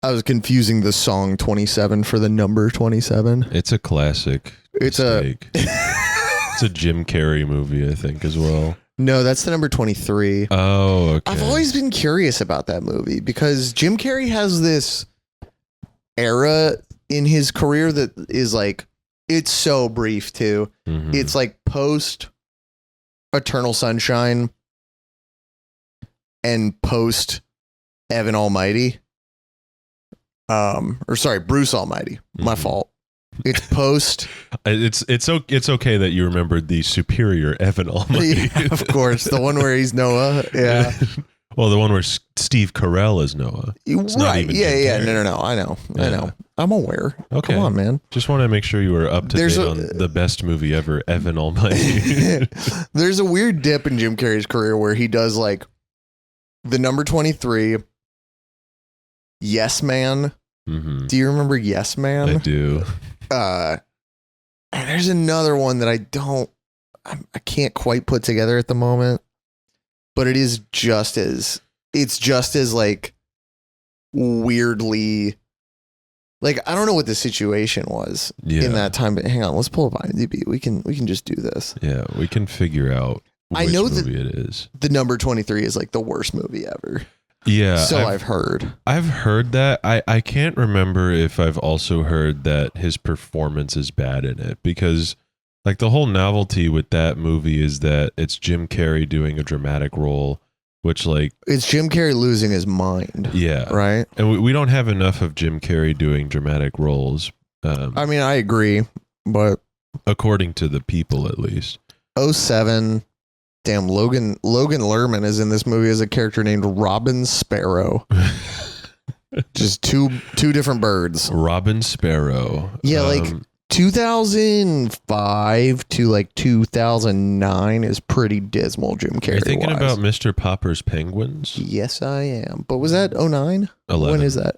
I was confusing the song 27 for the number 27. It's a classic. It's mistake. It's a Jim Carrey movie, I think, as well. No, that's the number 23. Oh, okay. I've always been curious about that movie because Jim Carrey has this era in his career that is like, it's so brief too. Mhm. It's like post Eternal Sunshine and post Evan Almighty. Bruce Almighty. My fault. It's post. It's okay that you remembered the superior Evan Almighty. Yeah, of course, the one where he's Noah. Yeah. Well, the one where Steve Carell is Noah. It's not even Jim Carrey. No. I know. I'm aware. Okay. Come on, man. Just want to make sure you were up to date on the best movie ever, Evan Almighty. There's a weird dip in Jim Carrey's career where he does like the number 23, Yes Man. Mm-hmm. Do you remember Yes Man? I do. And there's another one that I can't quite put together at the moment, but it's just as like weirdly, like, I don't know what the situation was in that time, but hang on, let's pull up IMDb. We can just do this. Yeah, we can figure out which movie it is. The number 23 is like the worst movie ever. Yeah. So I've heard. I've heard that. I can't remember if I've also heard that his performance is bad in it, because like the whole novelty with that movie is that it's Jim Carrey doing a dramatic role, which like it's Jim Carrey losing his mind. Yeah. Right. And we don't have enough of Jim Carrey doing dramatic roles. I mean, I agree, but according to the people, at least. 07. Damn, Logan Lerman is in this movie as a character named Robin Sparrow. Just two different birds. Robin Sparrow. Yeah, like 2005 to like 2009 is pretty dismal, Jim Carrey. Are you thinking about Mr. Popper's Penguins? Yes, I am. But was that 09? 11. When is that?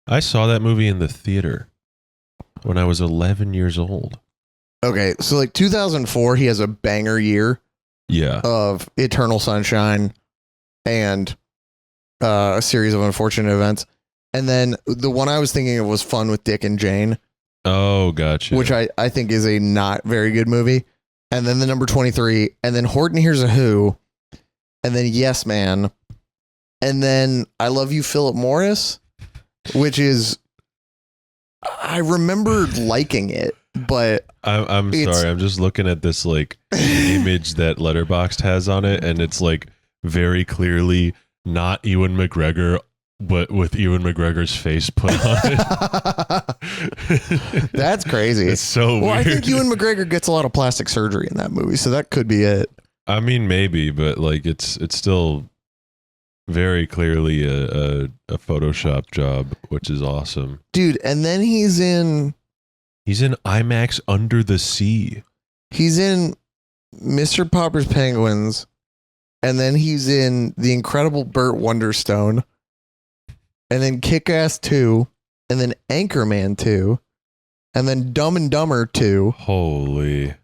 I saw that movie in the theater when I was 11 years old. Okay, so like 2004, he has a banger year. Yeah. Of Eternal Sunshine and a series of unfortunate events. And then the one I was thinking of was Fun with Dick and Jane. Oh, gotcha. Which I think is a not very good movie. And then the number 23. And then Horton Hears a Who. And then Yes Man. And then I Love You, Philip Morris. Which is... I remember liking it. But I'm sorry, I'm just looking at this like image that Letterboxd has on it, and it's like very clearly not Ewan McGregor, but with Ewan McGregor's face put on it. That's crazy. It's so weird. I think Ewan McGregor gets a lot of plastic surgery in that movie, so that could be it. I mean, maybe, but like it's still very clearly a Photoshop job, which is awesome, dude. And then he's in IMAX Under the Sea. He's in Mr. Popper's Penguins, and then he's in The Incredible Burt Wonderstone, and then Kick-Ass 2, and then Anchorman 2, and then Dumb and Dumber 2. Holy.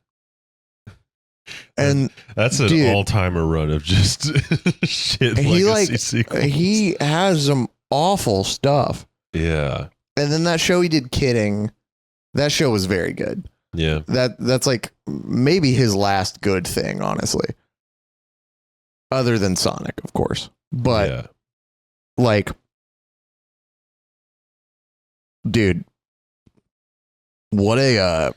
And that's an all-timer run of just shit legacy sequels. He has some awful stuff. Yeah. And then that show he did, Kidding, that show was very good. Yeah. That's like maybe his last good thing, honestly. Other than Sonic, of course. But yeah. Like, dude, what an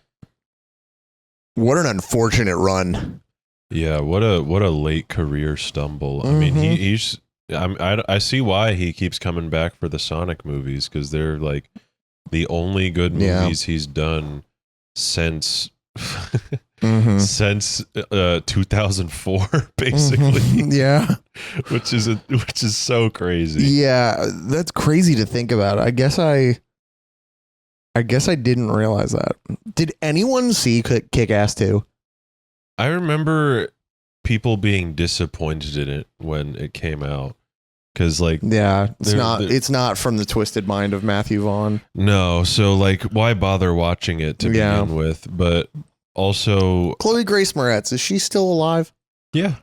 unfortunate run. Yeah, what a late career stumble. I mean, he's I see why he keeps coming back for the Sonic movies, because they're like the only good movies he's done since since 2004, basically. Yeah, which is so crazy. Yeah, that's crazy to think about. I guess I didn't realize that. Did anyone see Kick-Ass 2? I remember people being disappointed in it when it came out. Because like, yeah, it's not from the twisted mind of Matthew Vaughn. No, so like, why bother watching it to begin with? But also, Chloe Grace Moretz, is she still alive? Yeah,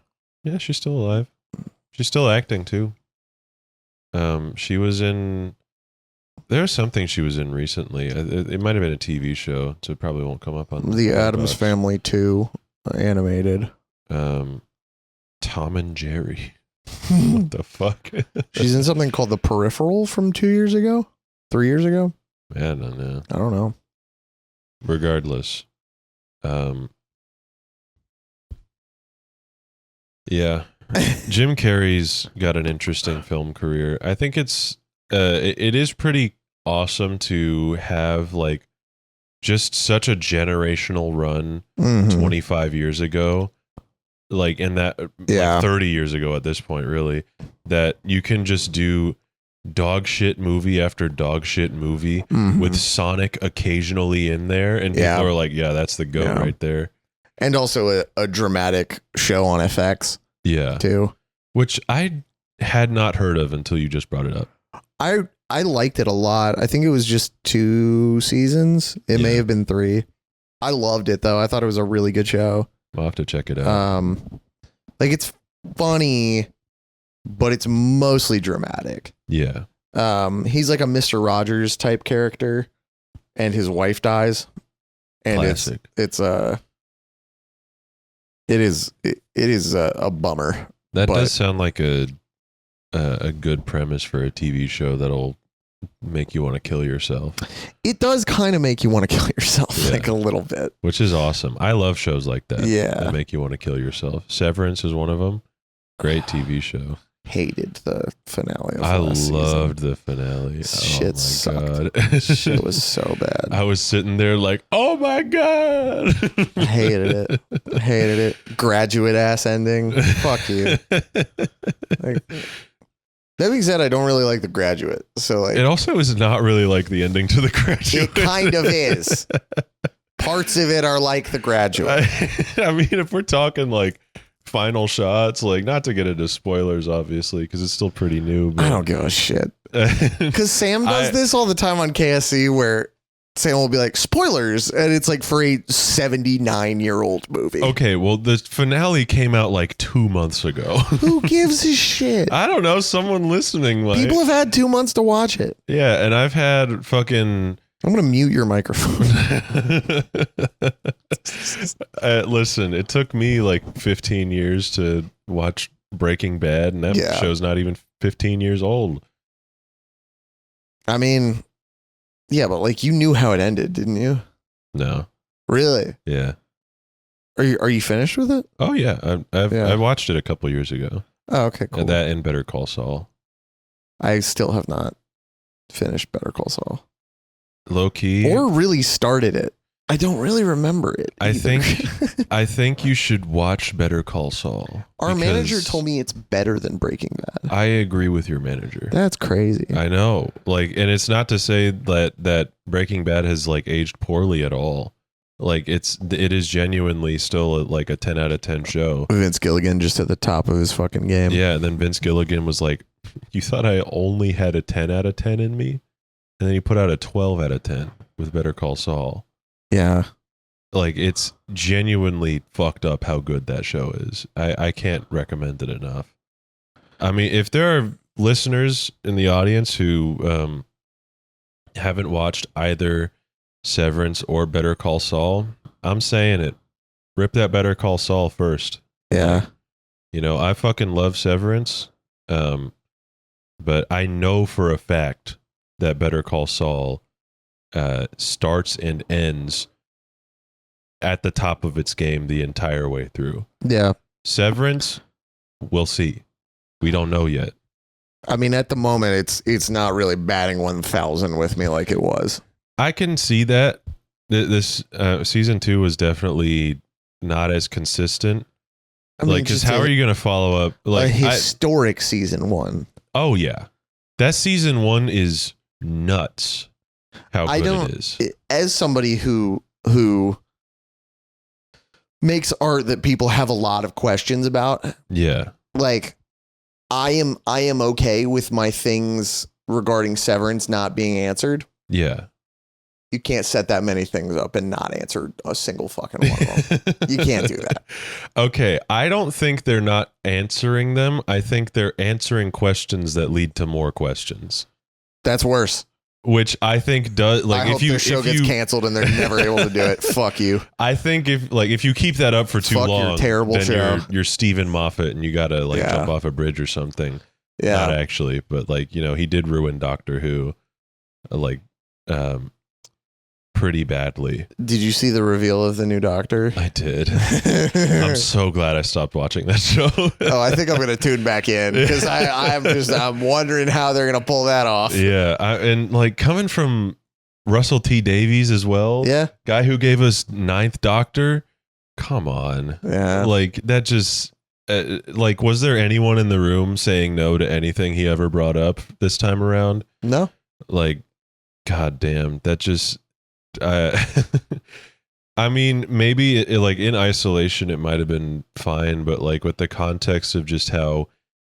she's still alive. She's still acting too. She was in There's something she was in recently. It might have been a TV show, so it probably won't come up on The Addams Family 2 animated. Tom and Jerry. What the fuck? She's in something called The Peripheral from 2 years ago? 3 years ago? I don't know. I don't know. Regardless. Yeah. Jim Carrey's got an interesting film career. I think it is pretty awesome to have like just such a generational run 25 years ago, like in that like 30 years ago at this point, really, that you can just do dog shit movie after dog shit movie with Sonic occasionally in there, and people are like, yeah, that's the goat right there. And also a dramatic show on FX too, which I had not heard of until you just brought it up. I liked it a lot. I think it was just 2 seasons. It may have been 3. I loved it though. I thought it was a really good show. I'll have to check it out. Like it's funny, but it's mostly dramatic. Yeah. He's like a Mr. Rogers type character, and his wife dies, and Classic. it is a bummer. That does sound like a good premise for a TV show that'll make you want to kill yourself. It does kind of make you want to kill yourself, like a little bit, which is awesome. I love shows like that. That make you want to kill yourself. Severance is one of them. Great TV show. Hated the finale of I last loved season. the finale. Shit sucked. Shit was so bad. I was sitting there like, oh my God. Hated it. Graduate ass ending. Fuck you. Like, that being said, I don't really like The Graduate. So like, it also is not really like the ending to The Graduate. It kind of is. Parts of it are like The Graduate. I mean, if we're talking like final shots, like not to get into spoilers, obviously, because it's still pretty new. But I don't give a shit. Because Sam does this all the time on KSC, where Sam will be like, spoilers, and it's like for a 79-year-old movie. Okay, well, the finale came out like 2 months ago. Who gives a shit? I don't know. Someone listening, like, people have had 2 months to watch it. Yeah, and I've had fucking. I'm gonna mute your microphone. Listen, it took me like 15 years to watch Breaking Bad, and that show's not even 15 years old. I mean, yeah, but like you knew how it ended, didn't you? No. Really? Yeah. Are you finished with it? Oh yeah, I watched it a couple years ago. Oh, okay, cool. That and Better Call Saul. I still have not finished Better Call Saul. Low key, or really started it. I don't really remember it. I think you should watch Better Call Saul. Our manager told me it's better than Breaking Bad. I agree with your manager. That's crazy. I know. Like, and it's not to say that Breaking Bad has like aged poorly at all. Like it is genuinely still like a 10 out of 10 show. Vince Gilligan just at the top of his fucking game. Yeah, and then Vince Gilligan was like, "You thought I only had a 10 out of 10 in me?" And then he put out a 12 out of 10 with Better Call Saul. Yeah. Like, it's genuinely fucked up how good that show is. I can't recommend it enough. I mean, if there are listeners in the audience who haven't watched either Severance or Better Call Saul, I'm saying it. Rip that Better Call Saul first. Yeah. You know, I fucking love Severance. But I know for a fact that Better Call Saul starts and ends at the top of its game the entire way through. Yeah. Severance, we'll see. We don't know yet. I mean, at the moment, it's not really batting 1,000 with me like it was. I can see that. This season 2 was definitely not as consistent. I mean, like, because how are you going to follow up? Like a historic season 1. Oh, yeah. That season 1 is nuts. How good it is. As somebody who makes art that people have a lot of questions about. Yeah. Like, I am okay with my things regarding Severance not being answered. Yeah. You can't set that many things up and not answer a single fucking one of them. You can't do that. Okay. I don't think they're not answering them. I think they're answering questions that lead to more questions. That's worse. which I think does like I hope their show gets canceled and they're never able to do it. Fuck you. I think if you keep that up for too Fuck long, your terrible then show. you're Stephen Moffat and you gotta jump off a bridge or something. Yeah, not actually, but he did ruin Doctor Who, pretty badly. Did you see the reveal of the new Doctor? I did. I'm so glad I stopped watching that show. Oh, I think I'm gonna tune back in because I'm wondering how they're gonna pull that off. Yeah, and coming from Russell T Davies as well. Yeah, guy who gave us Ninth Doctor. Come on. Yeah, that just was there anyone in the room saying no to anything he ever brought up this time around? No. God damn, that just. I mean, maybe in isolation it might have been fine, but with the context of just how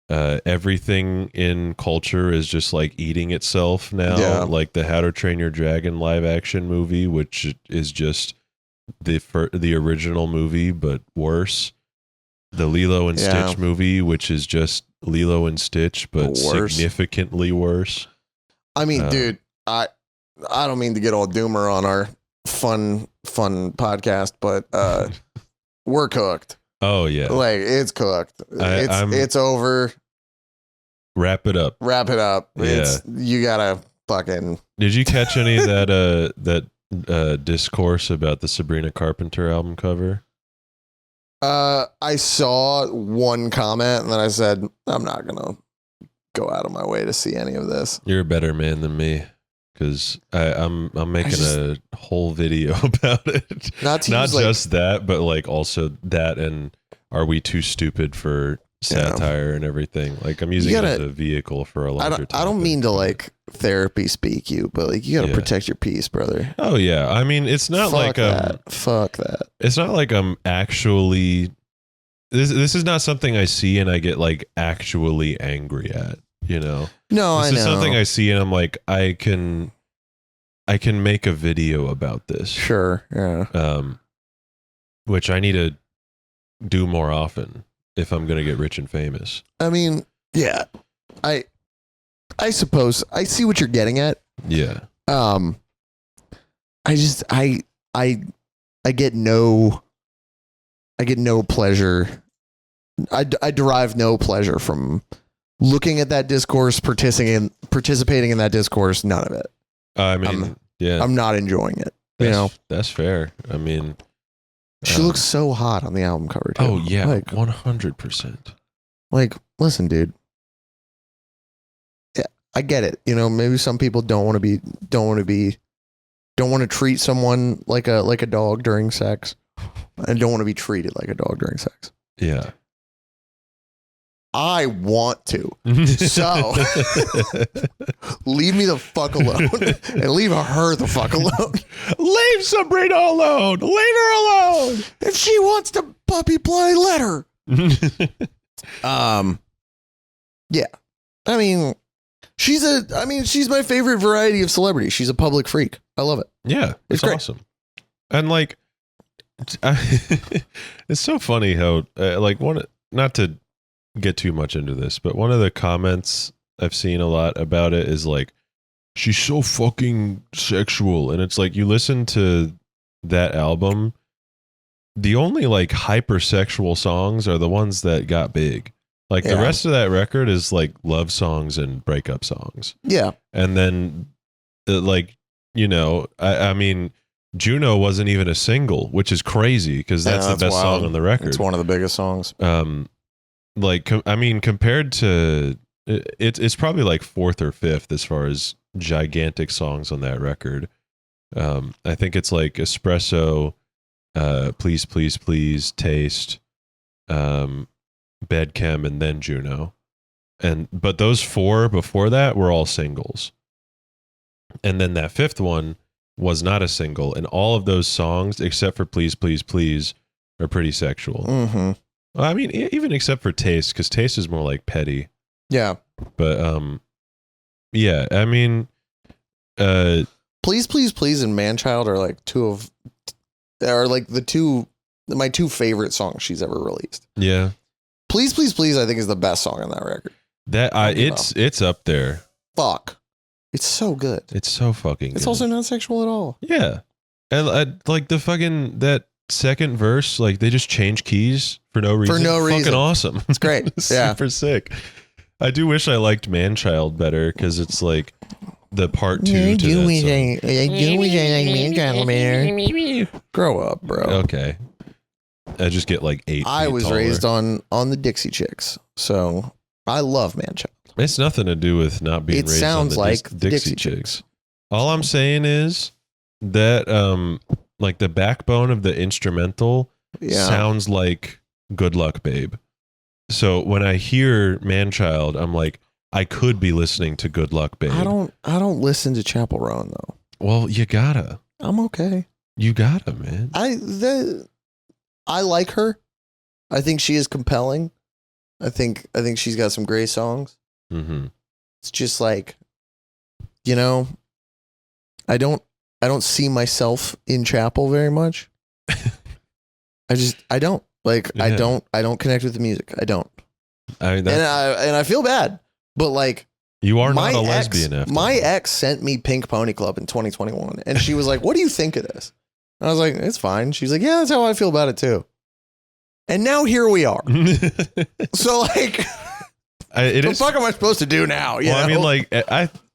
everything in culture is just eating itself now, like the How to Train Your Dragon live action movie, which is just the original movie but worse. The Lilo and Stitch movie, which is just Lilo and Stitch but significantly worse. I mean, dude, I don't mean to get all doomer on our fun podcast, but we're cooked. Oh yeah, it's cooked. It's over. Wrap it up. Yeah. You gotta fucking. Did you catch any of that discourse about the Sabrina Carpenter album cover? I saw one comment and then I said, I'm not gonna go out of my way to see any of this. You're a better man than me. Because I'm making a whole video about it. Not just that, but also that and are we too stupid for satire and everything? I'm using it as a vehicle for a larger topic. I don't mean to therapy speak you, but you gotta protect your peace, brother. Oh yeah. I mean, it's not Fuck that. It's not like I'm actually this is not something I see and I get actually angry at. No, this is something I see and I'm I can make a video about this. Sure. Yeah. Which I need to do more often if I'm going to get rich and famous. I mean, yeah, I suppose I see what you're getting at. Yeah. I get no pleasure. I derive no pleasure from looking at that discourse, participating in that discourse. None of it. I mean, I'm not enjoying it. That's fair. I mean, she looks so hot on the album cover too. Oh yeah, 100%. Listen, dude. Yeah, I get it. Maybe some people don't want to treat someone like a dog during sex, and don't want to be treated like a dog during sex. Yeah. I want to. So leave me the fuck alone and leave her the fuck alone. Leave Sabrina alone. Leave her alone. If she wants to puppy play, let her. Yeah. I mean, she's my favorite variety of celebrity. She's a public freak. I love it. Yeah. It's great. Awesome. And it's so funny how not to get too much into this, but one of the comments I've seen a lot about it is she's so fucking sexual, and it's you listen to that album, the only hypersexual songs are the ones that got big. The rest of that record is love songs and breakup songs. Yeah. And then I mean Juno wasn't even a single, which is crazy because that's the best song on the record. It's one of the biggest songs. I mean, compared to it's probably fourth or fifth as far as gigantic songs on that record. I think it's Espresso, Please Please Please, Taste, Bedchem, and then Juno. But those four before that were all singles. And then that fifth one was not a single, and all of those songs except for Please Please Please are pretty sexual. Mm-hmm. Well, I mean, even except for Taste, because Taste is more petty. Yeah. But, yeah, I mean... Please, Please, Please and Manchild are my two favorite songs she's ever released. Yeah. Please, Please, Please, I think is the best song on that record. It's up there. Fuck. It's so good. It's so fucking It's good. also not sexual at all. Yeah. And like the fucking, that second verse, like they just change keys for no reason. Fucking awesome. It's great. Yeah. Super sick. I do wish I liked Man-Child better because it's like the part 2 to that song. Grow up, bro. Okay. I just get like 8 I feet was taller. raised on the Dixie Chicks, so I love Man-Child. It's nothing to do with not being raised sounds on the like Dixie Chicks. All I'm saying is that like the backbone of the instrumental sounds like Good Luck Babe. So when I hear Man-Child, I'm like, I could be listening to Good Luck Babe. I don't listen to Chapel Roan though. Well, you gotta. I'm okay. You gotta, man. I like her. I think she is compelling. I think she's got some great songs. Mm-hmm. It's just like, you know, I don't see myself in Chapel very much. I don't like. Yeah. I don't connect with the music. I don't. And I feel bad, but like, you are not a lesbian. After my ex sent me Pink Pony Club in 2021, and she was like, "What do you think of this?" And I was like, "It's fine." She's like, "Yeah, that's how I feel about it too." And now here we are. So like, what the fuck am I supposed to do now? You know? I mean, like,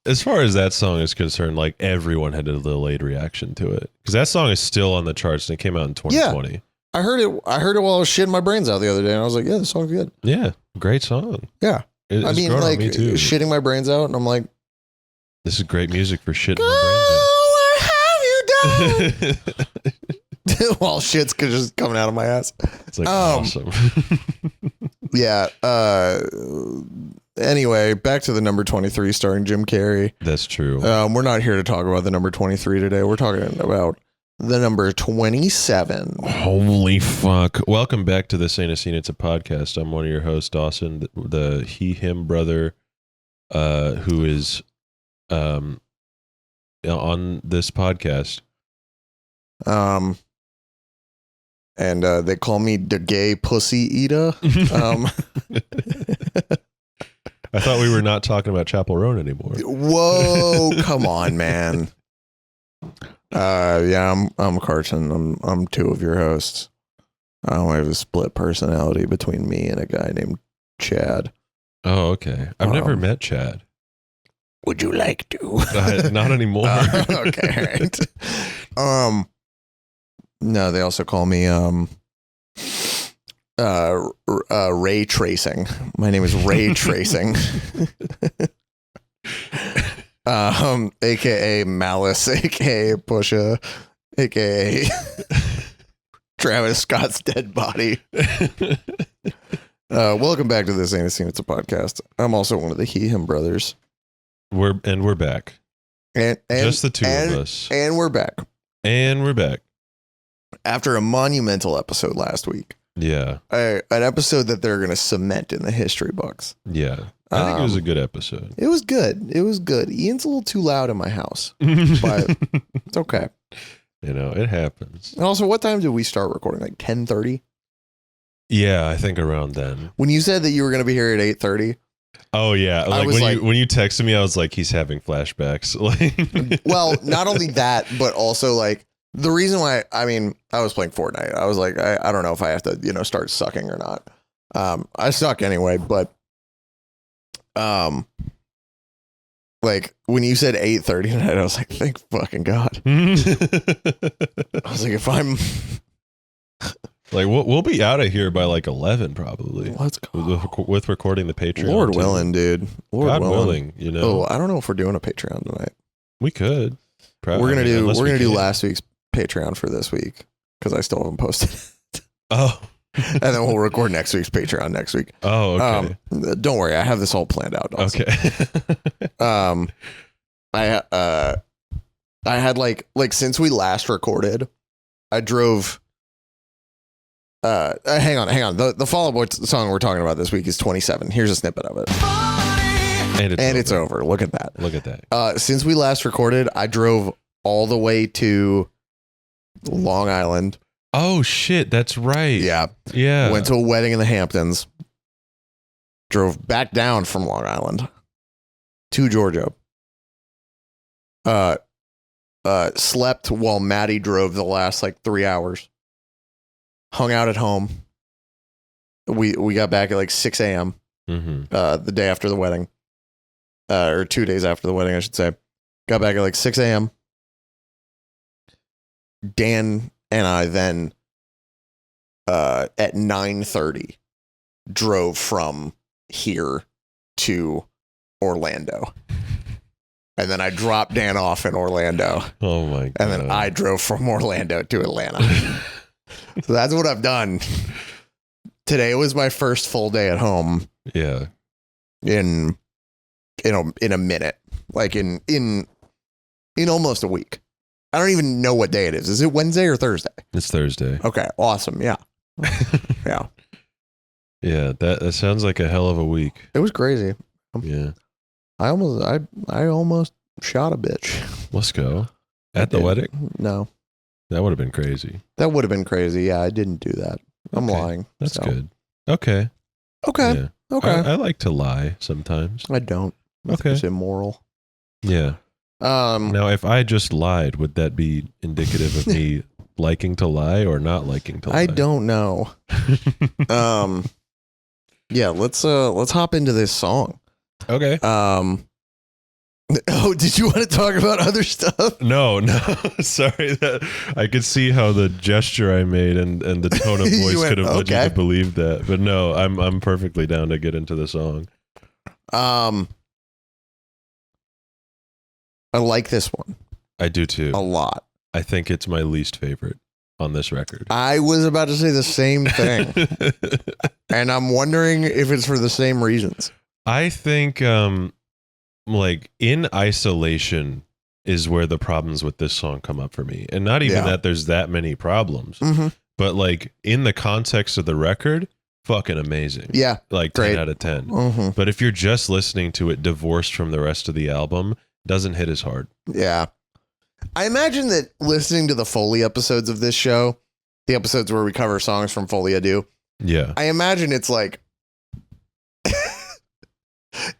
as far as that song is concerned, like everyone had a delayed reaction to it because that song is still on the charts and it came out in 2020. Yeah. I heard it while I was shitting my brains out the other day, and I was like, "Yeah, this song's good." Yeah, great song. Yeah, I mean, like me too. Shitting my brains out, and I'm like, "This is great music for shitting my brains out." Where have you done? While shit's just coming out of my ass. It's like awesome. Yeah. Anyway, back to the number 23 starring Jim Carrey. That's true. We're not here to talk about the number 23 today. We're talking about the number 27. Holy fuck. Welcome back to This Ain't a Scene, It's a Podcast. I'm one of your hosts, Dawson, the him brother who is on this podcast. And they call me the gay pussy eater. I thought we were not talking about Chapel Roan anymore. Whoa, come on, man. Yeah, I'm Carson. I'm two of your hosts. I have a split personality between me and a guy named Chad. Oh, okay. I've never met Chad. Would you like to? Not anymore. Okay, right. No, they also call me ray tracing. My name is Ray Tracing. AKA Malice, AKA Pusha, AKA Travis Scott's dead body. Welcome back to This Ain't a Scene, It's a Podcast. I'm also one of the him brothers. We're back. And just the two of us. And we're back. And we're back. After a monumental episode last week. Yeah. An episode that they're going to cement in the history books. Yeah. I think it was a good episode. It was good. It was good. Ian's a little too loud in my house, but it's okay. You know, it happens. And also, what time did we start recording? Like 10:30? Yeah, I think around then. When you said that you were going to be here at 8:30. Oh yeah, like when you texted me, I was like, he's having flashbacks. Like, well, not only that, but also like the reason why. I mean, I was playing Fortnite. I was like, I don't know if I have to, start sucking or not. I suck anyway, but like when you said 8:30 tonight, I was like, thank fucking God. I was like, if I'm like, we'll be out of here by like 11 probably. Let's go with recording the Patreon. Lord willing, dude. Lord God willing, Oh, I don't know if we're doing a Patreon tonight. We could. We're gonna do last week's Patreon for this week because I still haven't posted it. Oh. And then we'll record next week's Patreon next week. Oh, okay. Don't worry, I have this all planned out. Also. Okay. I had like since we last recorded, I drove. Hang on. The Fall Out Boy song we're talking about this week is 27. Here's a snippet of it. And it's over. Look at that. Look at that. Since we last recorded, I drove all the way to Long Island. Oh shit, that's right. Yeah. Yeah. Went to a wedding in the Hamptons. Drove back down from Long Island to Georgia. Slept while Maddie drove the last like 3 hours. Hung out at home. We got back at like 6 a.m. The day after the wedding. Or 2 days after the wedding, I should say. Got back at like 6 a.m. Dan and I then at 9:30 drove from here to Orlando. And then I dropped Dan off in Orlando. Oh my God. And then I drove from Orlando to Atlanta. So that's what I've done. Today was my first full day at home. Yeah. In a minute. Like in almost a week. I don't even know what day it is. Is it Wednesday or Thursday? It's Thursday. Okay, awesome. Yeah. Yeah. Yeah, that sounds like a hell of a week. It was crazy. Yeah. I almost shot a bitch. Let's go. At the wedding? No. That would have been crazy. That would have been crazy. Yeah, I didn't do that. I'm lying. That's good. Okay. Okay. Yeah. Okay. I like to lie sometimes. I don't. Okay. It's immoral. Yeah. Now, if I just lied, would that be indicative of me liking to lie or not liking to lie? I don't know. Yeah, let's hop into this song. Okay. Oh, did you want to talk about other stuff? No. Sorry, that I could see how the gesture I made and the tone of voice could have led you to believe that. But no, I'm perfectly down to get into the song. I like this one. I do too. A lot. I think it's my least favorite on this record. I was about to say the same thing. And I'm wondering if it's for the same reasons. I think like in isolation is where the problems with this song come up for me. And not even that there's that many problems, but like in the context of the record, fucking amazing. Yeah. Like 10 out of 10. But if you're just listening to it divorced from the rest of the album, it doesn't hit as hard. Yeah. I imagine that listening to the Foley episodes of this show, the episodes where we cover songs from Folia Do. Yeah. I imagine it's like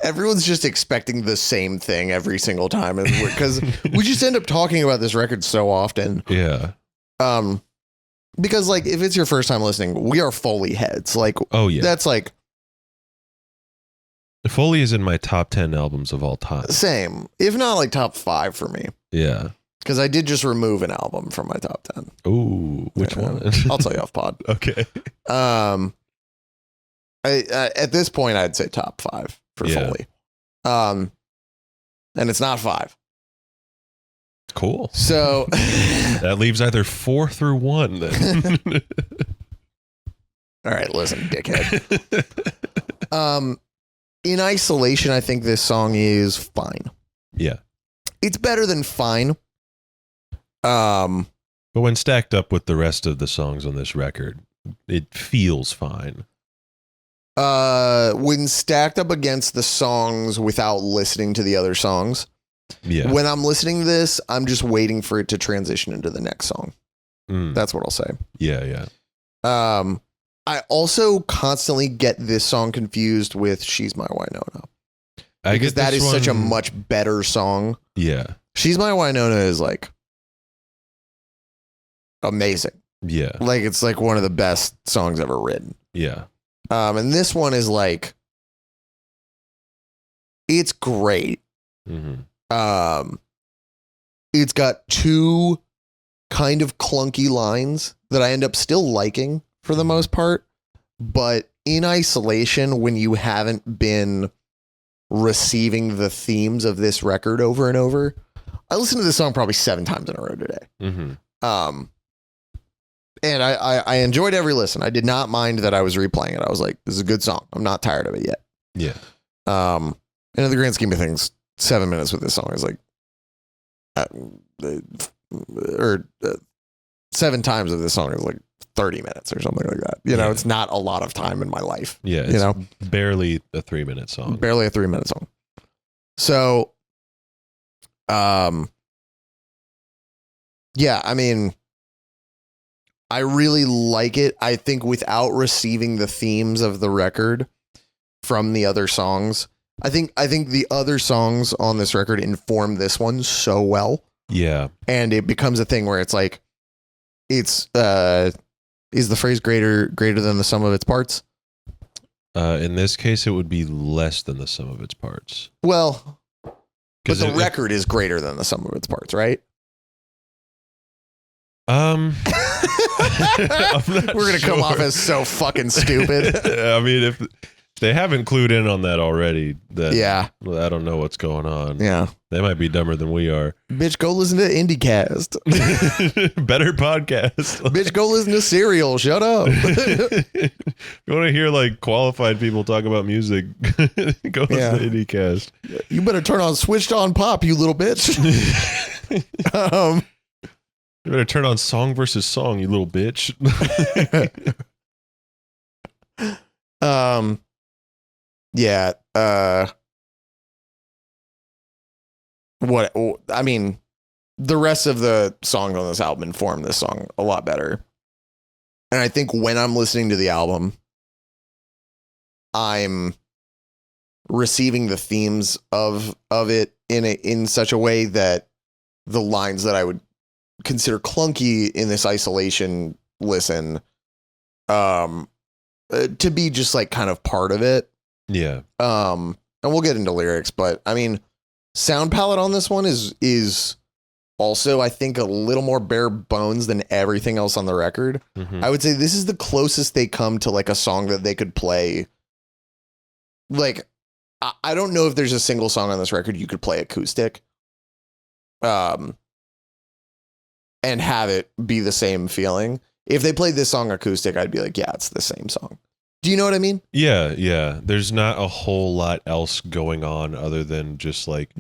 everyone's just expecting the same thing every single time because we just end up talking about this record so often. Yeah. Because like if it's your first time listening, we are Foley heads. Like, oh yeah, that's like Foley is in my top 10 albums of all time. Same, if not like top 5 for me. Yeah. Because I did just remove an album from my top 10. Ooh, which one? I'll tell you off pod. Okay. At this point, I'd say top 5 for Foley. And it's not 5. Cool. So that leaves either 4 through 1 then. All right, listen, dickhead. In isolation, I think this song is fine. Yeah. It's better than fine. But when stacked up with the rest of the songs on this record, it feels fine. When stacked up against the songs without listening to the other songs. Yeah. When I'm listening to this, I'm just waiting for it to transition into the next song. That's what I'll say. Yeah. I also constantly get this song confused with She's My Winona. Because that is such a much better song. Yeah. She's My Winona is like amazing. Yeah. Like it's like one of the best songs ever written. Yeah. And this one is like, it's great. It's got 2 kind of clunky lines that I end up still liking for the most part, but in isolation, when you haven't been receiving the themes of this record over and over, I listened to this song probably 7 times in a row today. And I enjoyed every listen. I did not mind that I was replaying it. I was like, this is a good song. I'm not tired of it yet. Yeah. And in the grand scheme of things, 7 minutes with this song is like, 7 times of this song is like 30 minutes or something like that. You know, it's not a lot of time in my life. Yeah. It's barely a 3-minute song. Barely a 3-minute song. So, yeah, I mean, I really like it. I think without receiving the themes of the record from the other songs, I think the other songs on this record inform this one so well. Yeah. And it becomes a thing where it's like, it's is the phrase greater than the sum of its parts? In this case, it would be less than the sum of its parts. Well, but the it, record is greater than the sum of its parts, right? I'm We're gonna come off as so fucking stupid. I mean, if they haven't clued in on that already, then Yeah. well, I don't know what's going on. Yeah. They might be dumber than we are. Bitch, go listen to IndieCast. Better podcast. Bitch, go listen to Serial. Shut up. If you want to hear like qualified people talk about music, go listen to IndieCast. You better turn on Switched On Pop, you little bitch. You better turn on Song versus Song, you little bitch. Yeah. What I mean, the rest of the songs on this album inform this song a lot better. And I think when I'm listening to the album, I'm receiving the themes of it in such a way that the lines that I would consider clunky in this isolation listen to be just like kind of part of it. Yeah. And we'll get into lyrics, but I mean, sound palette on this one is also, I think, a little more bare bones than everything else on the record. Mm-hmm. I would say this is the closest they come to like a song that they could play. Like, I don't know if there's a single song on this record you could play acoustic, and have it be the same feeling. If they played this song acoustic, I'd be like, yeah, it's the same song. Do you know what I mean? Yeah. There's not a whole lot else going on other than just like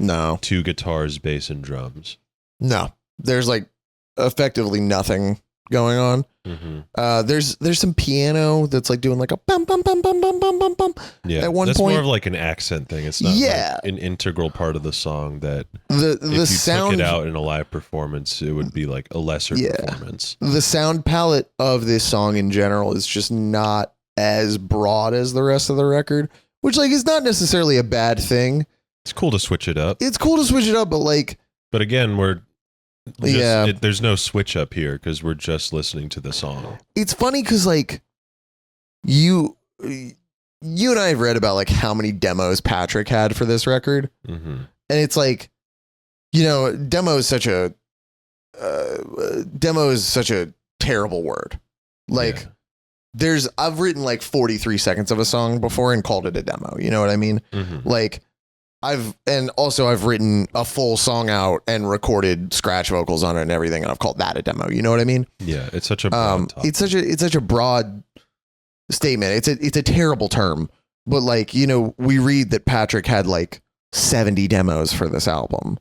two guitars, bass, and drums. No, there's like effectively nothing going on. Mm-hmm. There's some piano that's like doing like a bum bum bum bum bum bum bum bum. Yeah, at one that's point, more of like an accent thing. It's not like an integral part of the song that the if you sound took it out in a live performance, it would be like a lesser performance. The sound palette of this song in general is just not as broad as the rest of the record, which like is not necessarily a bad thing. It's cool to switch it up. But again, there's no switch up here because we're just listening to the song. It's funny because like you and I have read about like how many demos Patrick had for this record, and it's like, you know, demo is such a terrible word. Like I've written like 43 seconds of a song before and called it a demo. You know what I mean? Mm-hmm. Like I've written a full song out and recorded scratch vocals on it and everything, and I've called that a demo. You know what I mean? Yeah, it's such a broad topic. It's such a broad statement. It's a terrible term, but like, you know, we read that Patrick had like 70 demos for this album,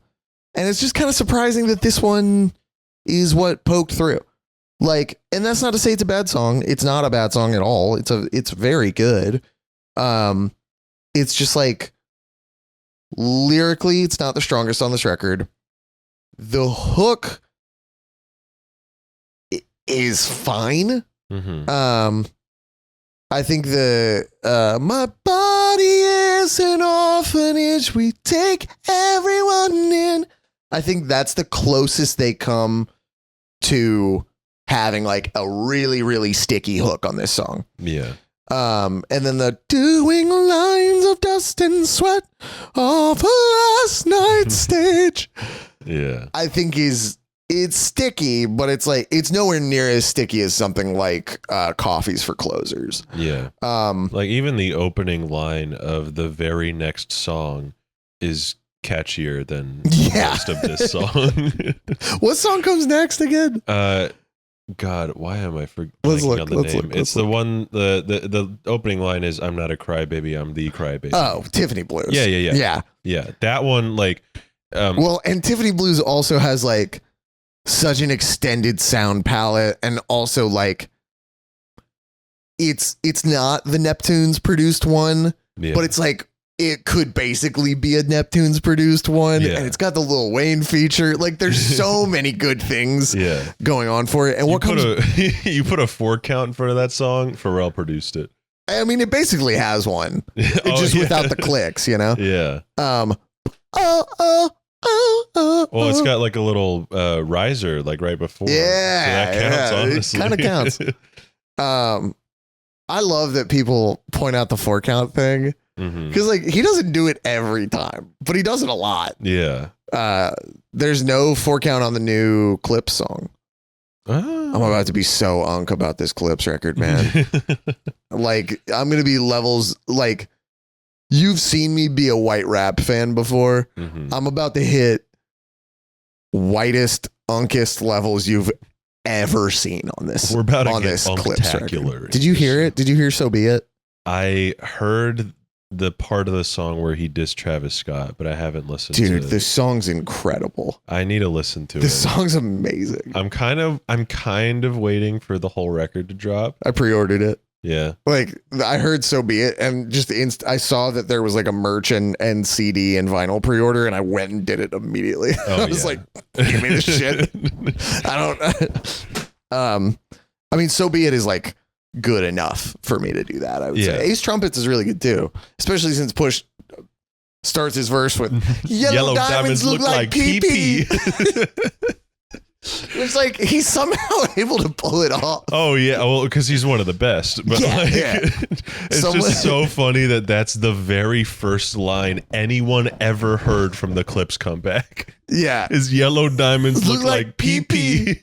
and it's just kind of surprising that this one is what poked through. Like, and that's not to say it's a bad song. It's not a bad song at all. It's very good. It's just like, lyrically, it's not the strongest on this record. The hook is fine. Mm-hmm. I think my body is an orphanage. We take everyone in. I think that's the closest they come to having like a really, really sticky hook on this song. Yeah. And then the doing lines of dust and sweat off a last night's stage. Yeah. I think it's sticky, but it's like, it's nowhere near as sticky as something like Coffee's for Closers. Yeah. Like even the opening line of the very next song is catchier than most of this song. What song comes next again? God, why am I forgetting on the name? It's the one, the opening line is, "I'm not a crybaby, I'm the crybaby." Oh, Tiffany Blues. Yeah. That one, like, well, and Tiffany Blues also has like such an extended sound palette, and also like it's not the Neptunes produced one, but it's like, it could basically be a Neptunes produced one, and it's got the Lil Wayne feature. Like, there's so many good things going on for it. And you put a 4 count in front of that song, Pharrell produced it. I mean, it basically has one. Just without the clicks, you know? Yeah. Oh. Well, it's got like a little riser like right before. Yeah. So that counts, honestly. It kind of counts. I love that people point out the 4 count thing. Because like he doesn't do it every time, but he does it a lot. Yeah. There's no 4 count on the new Clips song. Oh. I'm about to be so unk about this Clips record, man. Like I'm gonna be levels like you've seen me be a white rap fan before. I'm about to hit whitest, unkest levels you've ever seen on this. We're about to on get this Clips record. Did you you hear it? Did you hear So Be It? I heard the part of the song where he dissed Travis Scott, but I haven't listened to it. Dude, this song's incredible. I need to listen to it. This song's amazing. I'm kind of waiting for the whole record to drop. I pre-ordered it. Yeah. Like I heard So Be It and just I saw that there was like a merch and CD and vinyl pre-order and I went and did it immediately. I was like, give me this shit. I mean, So Be It is like good enough for me to do that. I would say Ace Trumpets is really good too, especially since Push starts his verse with yellow diamonds look like pee. It's like he's somehow able to pull it off. Oh yeah, well, because he's one of the best. But it's just so funny that that's the very first line anyone ever heard from the Clips comeback. Yeah, is yellow diamonds look like pee.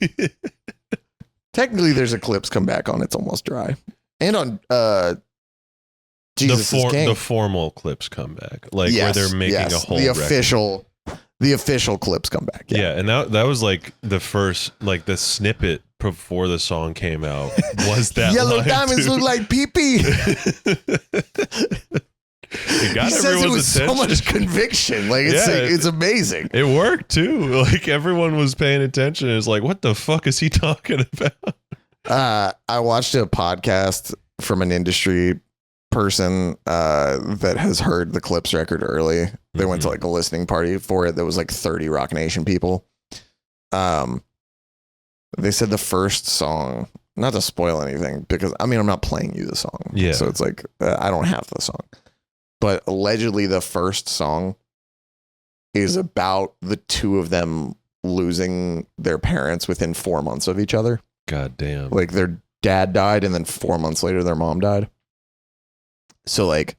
Technically, there's a Clips comeback on It's Almost Dry, and on Jesus is King. The formal Clips comeback, like where they're making a whole the official Clips comeback. Yeah, and that was like the first, like the snippet before the song came out was that yellow diamonds look like pee. It got he says it with attention. so much conviction. Like it's amazing. It worked too. Like everyone was paying attention. It's like, what the fuck is he talking about? I watched a podcast from an industry person that has heard the Clips record early. They went to like a listening party for it that was like 30 Rock Nation people. They said the first song, not to spoil anything, because I mean I'm not playing you the song. Yeah. So it's like I don't have the song. But allegedly the first song is about the two of them losing their parents within 4 months of each other. God damn. Like their dad died and then 4 months later their mom died. So like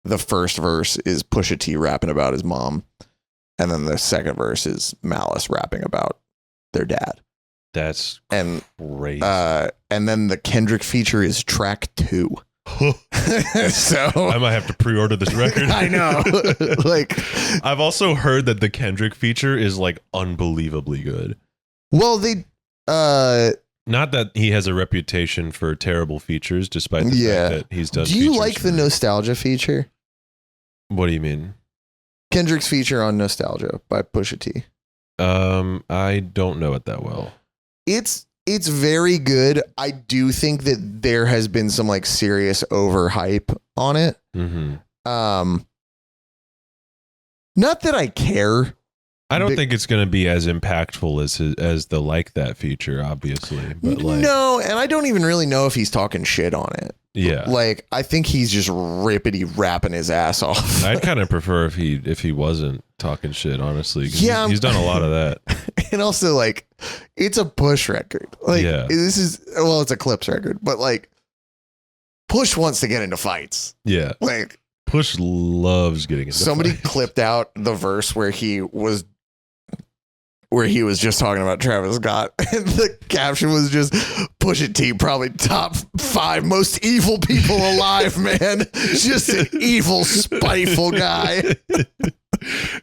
the first verse is Pusha T rapping about his mom. And then the second verse is Malice rapping about their dad. That's crazy. And then the Kendrick feature is track 2. So I might have to pre-order this record. I know. Like I've also heard that the Kendrick feature is like unbelievably good. Well, they not that he has a reputation for terrible features, despite the fact that he's done. Do you like the Nostalgia feature? What do you mean? Kendrick's feature on Nostalgia by Pusha T. I don't know it that well. It's very good. I do think that there has been some like serious overhype on it. Not that I care. I don't think it's going to be as impactful as the Like That feature, obviously. But like, no, and I don't even really know if he's talking shit on it. Yeah, like I think he's just rippity rapping his ass off. I'd kind of prefer if he wasn't talking shit, honestly. Yeah, he's done a lot of that. And also, like, it's a Push record. Like, it's a Clips record, but like, Push wants to get into fights. Yeah, like Push loves getting into somebody fights. Clipped out the verse where he was just talking about Travis Scott, and the caption was just Pusha T, probably top 5 most evil people alive, man. Just an evil, spiteful guy.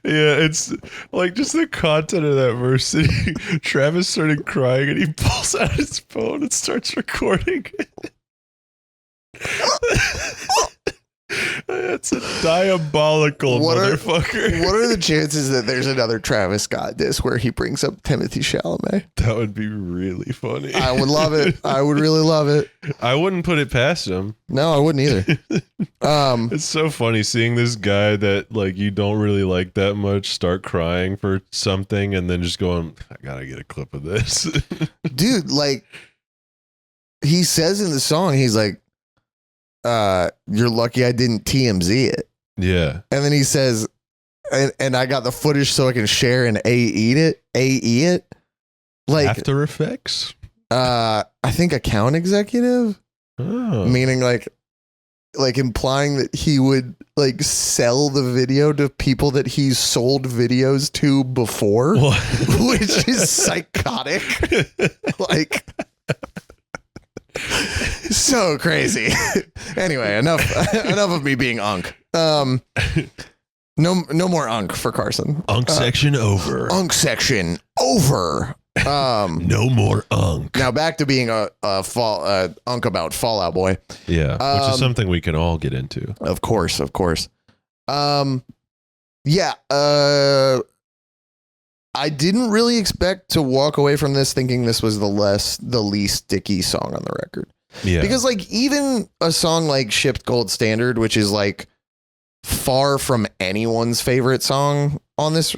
Yeah, it's like just the content of that verse. Travis started crying and he pulls out his phone and starts recording. That's a diabolical motherfucker. What are the chances that there's another Travis Scott diss where he brings up Timothée Chalamet? That would be really funny. I would love it. I would really love it. I wouldn't put it past him. No, I wouldn't either. It's so funny seeing this guy that like you don't really like that much start crying for something and then just going, I gotta get a clip of this. Dude, like he says in the song, he's like, you're lucky I didn't TMZ it. Yeah. And then he says, and I got the footage so I can share and AE it. Like After Effects? I think account executive, meaning like implying that he would like sell the video to people that he's sold videos to before, which is psychotic. Like so crazy. Anyway, enough of me being Unk. No more Unk for Carson. Unk section over. Unk section over. No more Unk. Now back to being a Unk about Fall Out Boy. Yeah, which is something we can all get into. Of course. Yeah. I didn't really expect to walk away from this thinking this was the least sticky song on the record. Yeah. Because like even a song like Shipped Gold Standard, which is like far from anyone's favorite song on this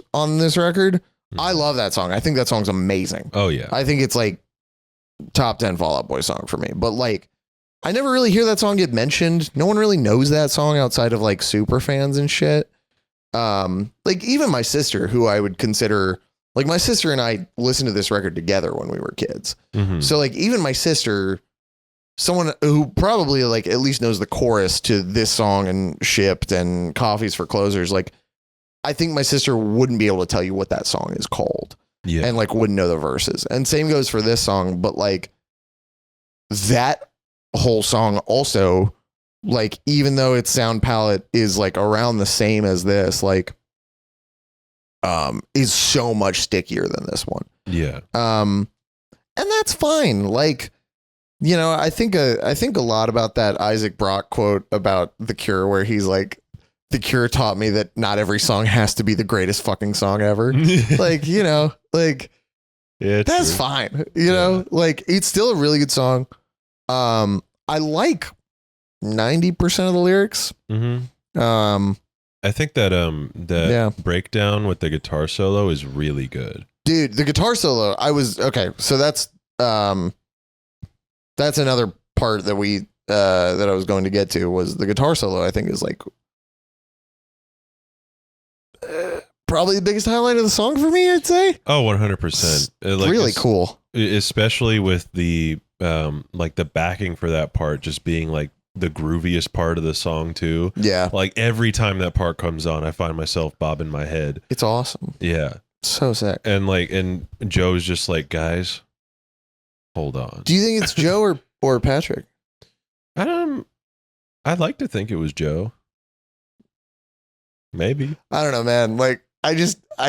record, I love that song. I think that song's amazing. Oh yeah. I think it's like top 10 Fall Out Boy song for me. But like I never really hear that song get mentioned. No one really knows that song outside of like super fans and shit. Like even my sister, who I would consider like my sister and I listened to this record together when we were kids. Mm-hmm. So like even my sister, someone who probably like at least knows the chorus to this song and Shipped and Coffees for Closers, like I think my sister wouldn't be able to tell you what that song is called. Yeah. And like wouldn't know the verses. And same goes for this song, but like that whole song also, like even though its sound palette is like around the same as this, like is so much stickier than this one. Yeah. And that's fine. Like, you know, I think a lot about that Isaac Brock quote about The Cure, where he's like, The Cure taught me that not every song has to be the greatest fucking song ever. Like, you know, like, yeah, that's true. fine. You know, like it's still a really good song. I like 90% of the lyrics. Mm-hmm. I think that breakdown with the guitar solo is really good. Dude, the guitar solo, so that's another part that that I was going to get to was the guitar solo. I think is like probably the biggest highlight of the song for me, I'd say. Oh, 100%. Like, really cool. Especially with the like the backing for that part just being like the grooviest part of the song too. Yeah. Like every time that part comes on, I find myself bobbing my head. It's awesome. Yeah. So sick. And Joe's just like, guys, hold on. Do you think it's Joe or Patrick? I'd like to think it was Joe. Maybe. I don't know, man. Like I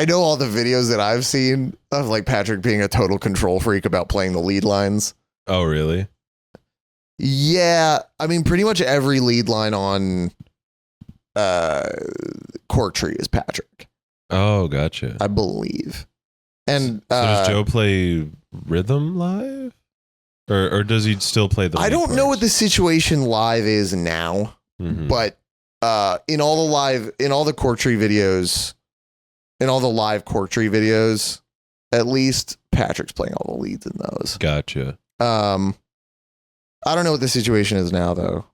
know all the videos that I've seen of like Patrick being a total control freak about playing the lead lines. Oh, really? Yeah. I mean, pretty much every lead line on Cork Tree is Patrick. Oh, gotcha. I believe. And so does Joe play rhythm live? Or does he still play the lead I don't know parts? what the situation live is now, but in all the Cork Tree videos, in all the live Cork Tree videos, at least Patrick's playing all the leads in those. Gotcha. I don't know what the situation is now though.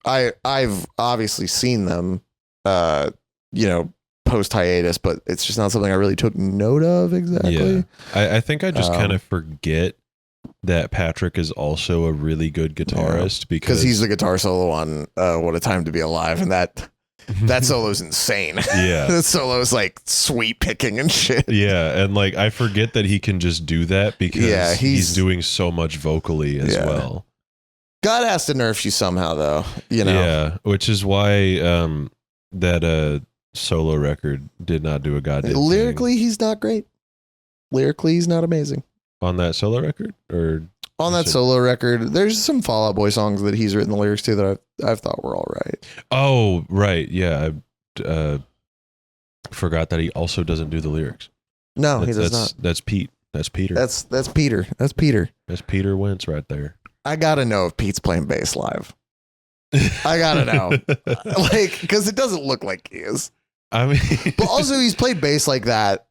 I've obviously seen them, you know, post hiatus, but it's just not something I really took note of exactly. Yeah. I think I just kind of forget that Patrick is also a really good guitarist because he's the guitar solo on What a Time to Be Alive, and that solo's insane. Yeah. That solo's like sweep picking and shit. Yeah, and like I forget that he can just do that because he's doing so much vocally as well. God has to nerf you somehow though, you know. Yeah, which is why that solo record did not do a goddamn lyrically thing. He's not great. Lyrically he's not amazing. On that solo record? Or on that solo record, there's some Fall Out Boy songs that he's written the lyrics to that I've thought were all right. Oh, right. Yeah. I forgot that he also doesn't do the lyrics. No, he does not. That's Pete. That's Peter. That's Peter. That's Peter. That's Peter Wentz right there. I gotta know if Pete's playing bass live. I gotta know. Like, because it doesn't look like he is. I mean, but also he's played bass like that.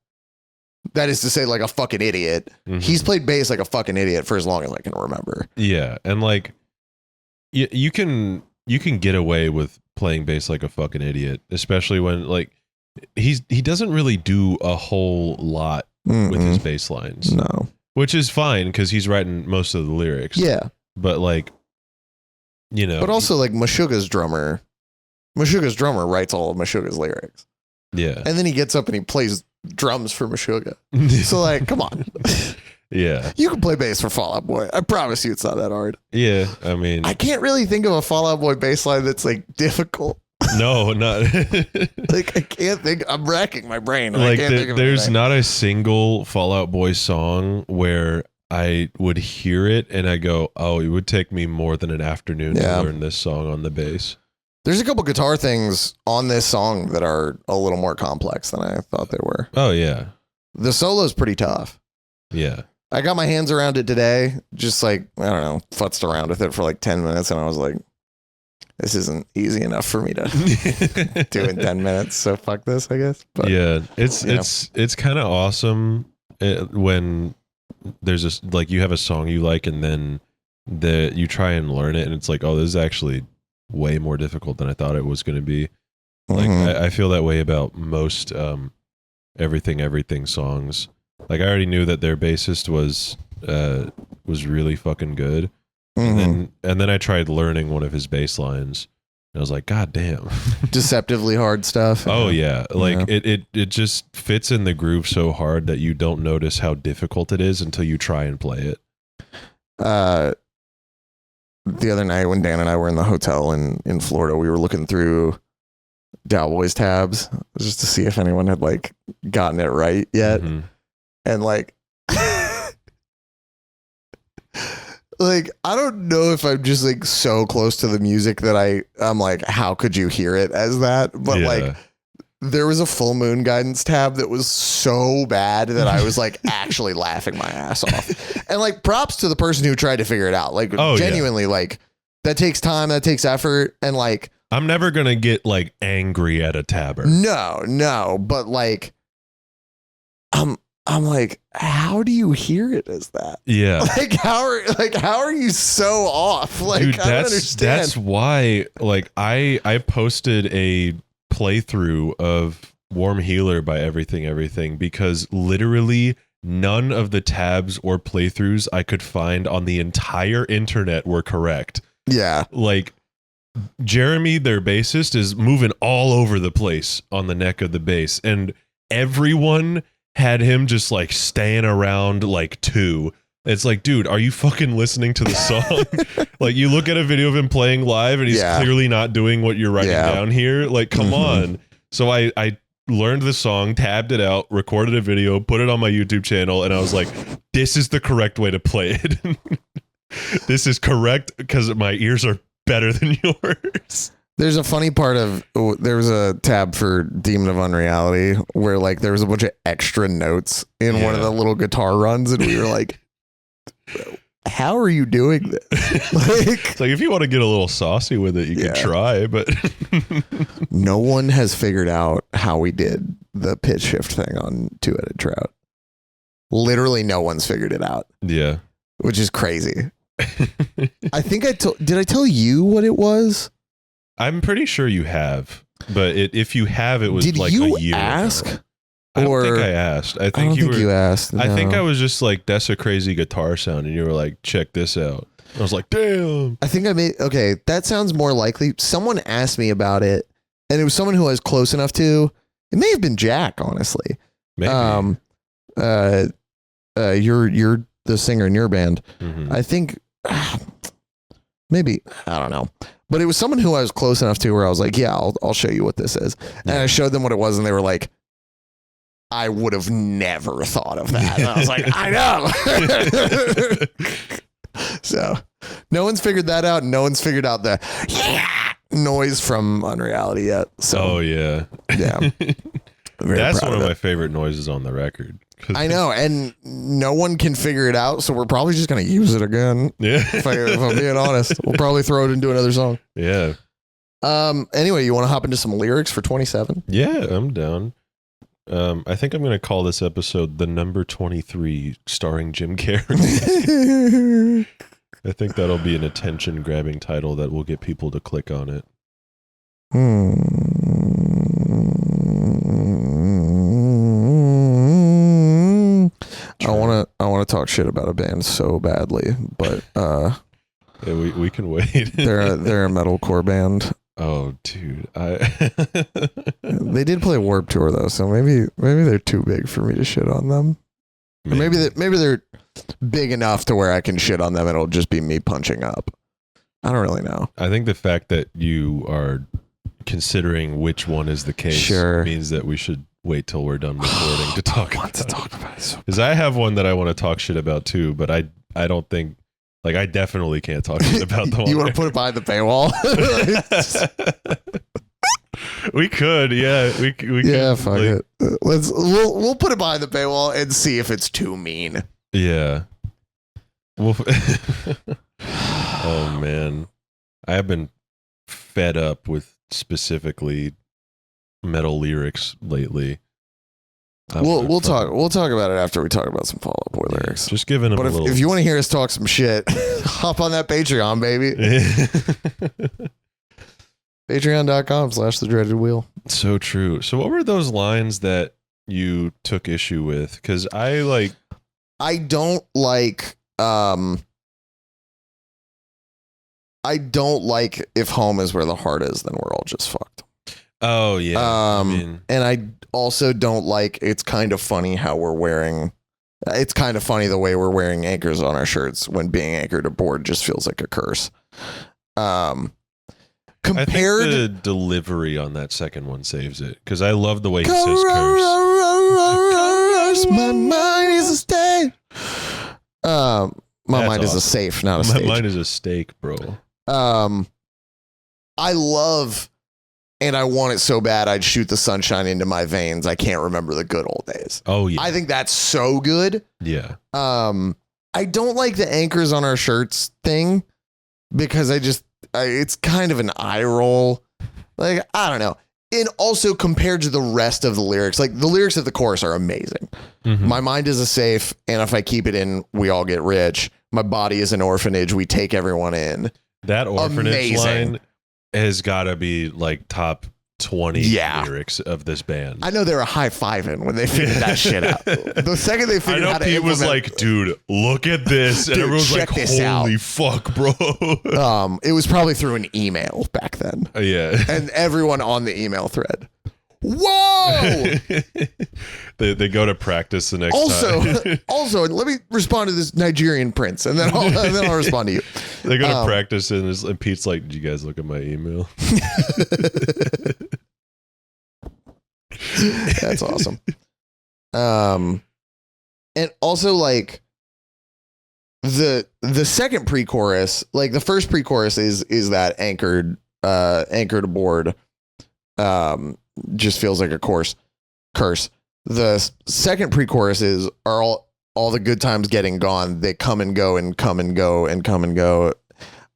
That is to say, like a fucking idiot. Mm-hmm. He's played bass like a fucking idiot for as long as I can remember. Yeah. And like, you can get away with playing bass like a fucking idiot, especially when like he doesn't really do a whole lot with his bass lines. No. Which is fine because he's writing most of the lyrics. Yeah. But like, you know. But also like Meshuggah's drummer writes all of Meshuggah's lyrics. Yeah. And then he gets up and he plays drums for Meshuggah. So like, come on. Yeah. You can play bass for Fall Out Boy. I promise you it's not that hard. Yeah. I mean, I can't really think of a Fall Out Boy bass line that's like difficult. No, not like I can't think. I'm racking my brain. Like I can't think of there's anything. not a single Fall Out Boy song where I would hear it and I go, oh, it would take me more than an afternoon to learn this song on the bass. There's a couple guitar things on this song that are a little more complex than I thought they were. Oh yeah. The solo's pretty tough. Yeah. I got my hands around it today, just like, I don't know, futzed around with it for like 10 minutes and I was like, this isn't easy enough for me to do in 10 minutes. So fuck this, I guess. But, yeah, it's kind of awesome when there's a, like you have a song you like and then you try and learn it and it's like, oh, this is actually way more difficult than I thought it was going to be. Like I feel that way about most everything songs. Like I already knew that their bassist was really fucking good. And then I tried learning one of his bass lines. And I was like, God damn. Deceptively hard stuff. Oh yeah. Like it just fits in the groove so hard that you don't notice how difficult it is until you try and play it. The other night when Dan and I were in the hotel in Florida, we were looking through Cowboys tabs just to see if anyone had like gotten it right yet. And like like, I don't know if I'm just like so close to the music that I'm like, how could you hear it as that? But like, there was a full moon guidance tab that was so bad that I was like actually laughing my ass off. And like, props to the person who tried to figure it out. Like, genuinely, like, that takes time, that takes effort. And like, I'm never going to get like angry at a tabber. No. But like, I'm like, how do you hear it as that? Yeah. Like how are you so off? Like, dude, I don't understand. That's why like I posted a playthrough of Warm Healer by Everything because literally none of the tabs or playthroughs I could find on the entire internet were correct. Yeah. Like Jeremy, their bassist, is moving all over the place on the neck of the bass and everyone had him just like staying around like 2. It's like, dude, are you fucking listening to the song? Like you look at a video of him playing live and he's clearly not doing what you're writing down here. Like, come on. So I learned the song, tabbed it out, recorded a video, put it on my YouTube channel. And I was like, this is the correct way to play it. This is correct because my ears are better than yours. There's a funny part of, there was a tab for Demon of Unreality where like there was a bunch of extra notes in one of the little guitar runs and we were like, how are you doing this? Like, it's like if you want to get a little saucy with it, you can try, but no one has figured out how we did the pitch shift thing on Two-Headed Trout. Literally no one's figured it out. Yeah. Which is crazy. I think did I tell you what it was? I'm pretty sure you have, but if you have, it was did like you a year ask? ago. I don't think I asked. I think you asked. No. I think I was just like, that's a crazy guitar sound. And you were like, check this out. I was like, damn. I think okay, that sounds more likely. Someone asked me about it and it was someone who I was close enough to. It may have been Jack, honestly. Maybe. You're the singer in your band. I think maybe, I don't know. But it was someone who I was close enough to where I was like, yeah, I'll show you what this is. And I showed them what it was and they were like, I would have never thought of that. And I was like, I know. So no one's figured that out. No one's figured out the noise from Unreality yet. So, oh, yeah. Yeah. That's one of my favorite noises on the record. I know. And no one can figure it out. So we're probably just going to use it again. Yeah. If I'm being honest, we'll probably throw it into another song. Yeah. Anyway, you want to hop into some lyrics for 27? Yeah, I'm down. I think I'm going to call this episode The Number 23, starring Jim Carrey. I think that'll be an attention-grabbing title that will get people to click on it. I want to talk shit about a band so badly, but yeah, we can wait. they're a metalcore band. Oh, dude, They did play Warped Tour though, so maybe they're too big for me to shit on them. Maybe they're big enough to where I can shit on them and it'll just be me punching up. I don't really know. I think the fact that you are considering which one is the case means that we should wait till we're done recording to talk about it. Because I have one that I want to talk shit about too, but I don't think, like, I definitely can't talk shit about the one. You want to put it behind the paywall? We could, yeah. We yeah, could, fuck it. We'll put it behind the paywall and see if it's too mean. Yeah. Oh man, I have been fed up with specifically metal lyrics lately. We'll talk about it after we talk about some Fall Out Boy lyrics. Just giving them. But if you want to hear us talk some shit, hop on that Patreon, baby. Patreon.com/thedreadedwheel. So true. So what were those lines that you took issue with? Because I don't like if home is where the heart is, then we're all just fucked. Oh yeah. And I also don't like, it's kind of funny how we're wearing, it's kind of funny the way we're wearing anchors on our shirts when being anchored aboard just feels like a curse. Compared, I think the delivery on that second one saves it, because I love the way he says curse. My mind is a stage. My mind is a safe, not a stage. My mind is a steak, bro. I love, and I want it so bad I'd shoot the sunshine into my veins. I can't remember the good old days. Oh yeah. I think that's so good. Yeah. I don't like the anchors on our shirts thing because it's kind of an eye roll. Like, I don't know. And also compared to the rest of the lyrics, like the lyrics of the chorus are amazing. Mm-hmm. My mind is a safe, and if I keep it in, we all get rich. My body is an orphanage. We take everyone in. That orphanage line has got to be like top 20 lyrics of this band. I know they were high-fiving when they figured that shit out. The second they figured out, Pete was like, "Dude, look at this," and everyone's like, "Holy fuck, bro!" It was probably through an email back then. Yeah, and everyone on the email thread. Whoa! they go to practice the next time. Also, let me respond to this Nigerian prince, and then I'll respond to you. They go to practice, and Pete's like, "Did you guys look at my email?" That's awesome. And also, like, the second pre-chorus, like the first pre-chorus is that anchored aboard. Just feels like a curse. The second pre-chorus are all the good times getting gone. They come and go and come and go and come and go.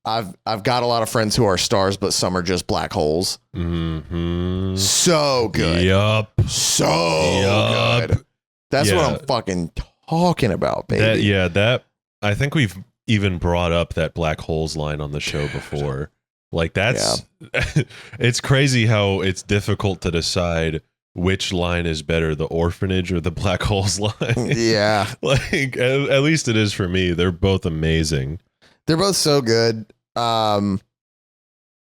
I've got a lot of friends who are stars, but some are just black holes. Mm-hmm. So good. Yup. So good. That's what I'm fucking talking about, baby. That I think we've even brought up that black holes line on the show before. Like that's it's crazy how it's difficult to decide which line is better, the orphanage or the black holes line. Yeah. Like at least it is for me. They're both amazing. They're both so good. Yeah,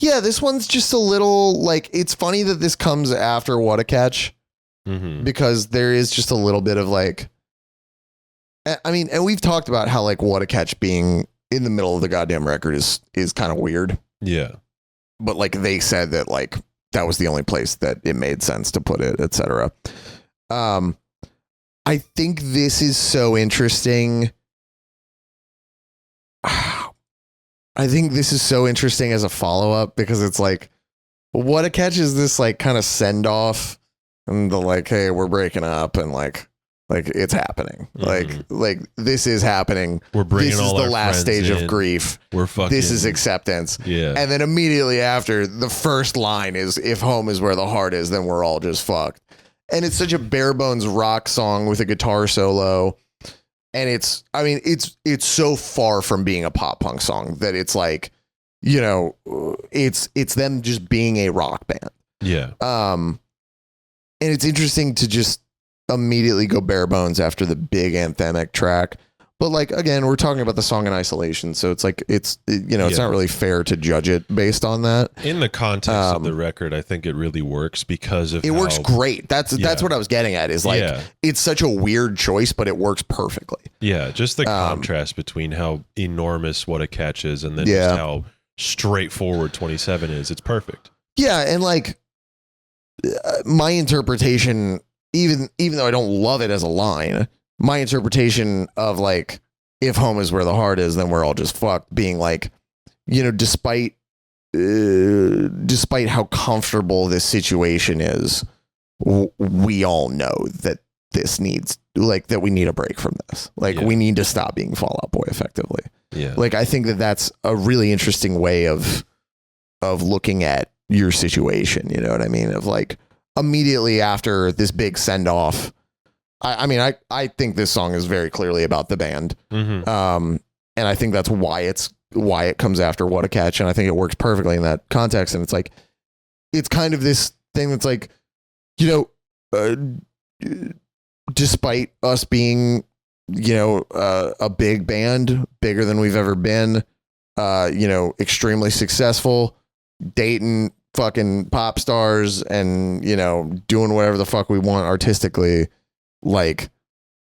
this one's just a little like, it's funny that this comes after What a Catch, because there is just a little bit of like, I mean, and we've talked about how like What a Catch being in the middle of the goddamn record is kind of weird. Yeah. But like they said that like that was the only place that it made sense to put it, etc. I think this is so interesting. I think this is so interesting as a follow-up because it's like, What a Catch is this like kind of send off and the like, hey, we're breaking up and like it's happening. Like this is happening. We're bringing this is all the our last stage in. of grief. We're fucking. This is acceptance. Yeah. And then immediately after, the first line is, if home is where the heart is, then we're all just fucked. And it's such a bare bones rock song with a guitar solo. And it's so far from being a pop punk song that it's like, you know, it's them just being a rock band. Yeah. And it's interesting to just immediately go bare bones after the big anthemic track. But like, again, we're talking about the song in isolation. So it's like, it's not really fair to judge it based on that. In the context of the record, I think it really works because of works great. That's what I was getting at is like, it's such a weird choice, but it works perfectly. Yeah. Just the contrast between how enormous What a Catch is and then just how straightforward 27 is. It's perfect. Yeah. And like my interpretation, even though I don't love it as a line, my interpretation of like, if home is where the heart is, then we're all just fucked, being like, you know, despite how comfortable this situation is, we all know that this needs, like, that we need a break from this. Like, we need to stop being Fall Out Boy effectively. Yeah. Like, I think that that's a really interesting way of looking at your situation. You know what I mean? Of like, immediately after this big send off, I think this song is very clearly about the band. Mm-hmm. And I think that's why it comes after What a Catch. And I think it works perfectly in that context. And it's like, it's kind of this thing that's like, you know, despite us being, you know, a big band, bigger than we've ever been, you know, extremely successful, dating fucking pop stars and, you know, doing whatever the fuck we want artistically, like,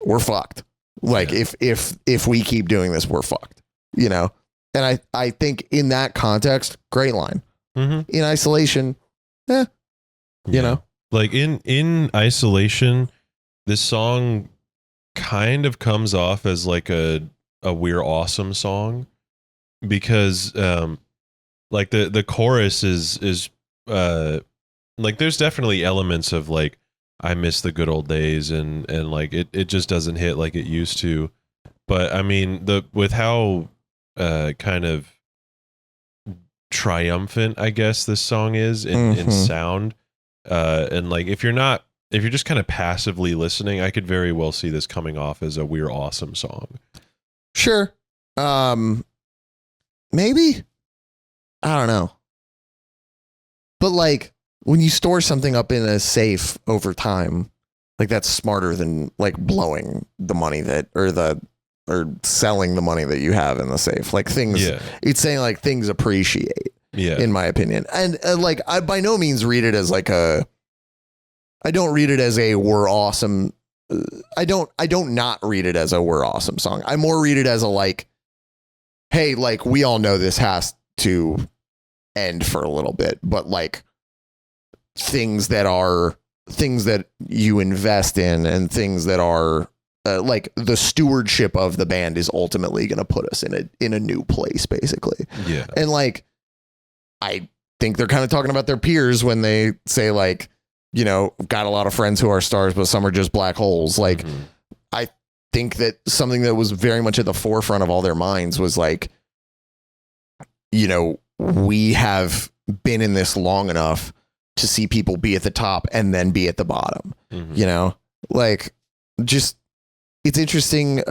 we're fucked. Like, if we keep doing this, we're fucked, you know? And I think in that context, great line. Mm-hmm. In isolation, you know? Like, in isolation, this song kind of comes off as like a We're Awesome song because, like, the chorus is like, there's definitely elements of like, I miss the good old days and like it just doesn't hit like it used to. But I mean, with how kind of triumphant, I guess, this song is in sound, and like, if you're just kind of passively listening, I could very well see this coming off as a We're Awesome song. Sure. Maybe, I don't know. But like, when you store something up in a safe over time, like, that's smarter than like blowing the money or selling the money that you have in the safe. Like, things, it's saying like things appreciate, in my opinion. And like, I by no means read it as like I don't read it as a We're Awesome. I don't not read it as a We're Awesome song. I more read it as a like, hey, like, we all know this has to end for a little bit, but like, things that you invest in and things that are like, the stewardship of the band is ultimately going to put us in a new place, basically. Yeah. And like, I think they're kind of talking about their peers when they say like, you know, got a lot of friends who are stars, but some are just black holes. Like, I think that something that was very much at the forefront of all their minds was like, you know, we have been in this long enough to see people be at the top and then be at the bottom, you know, like, just, it's interesting.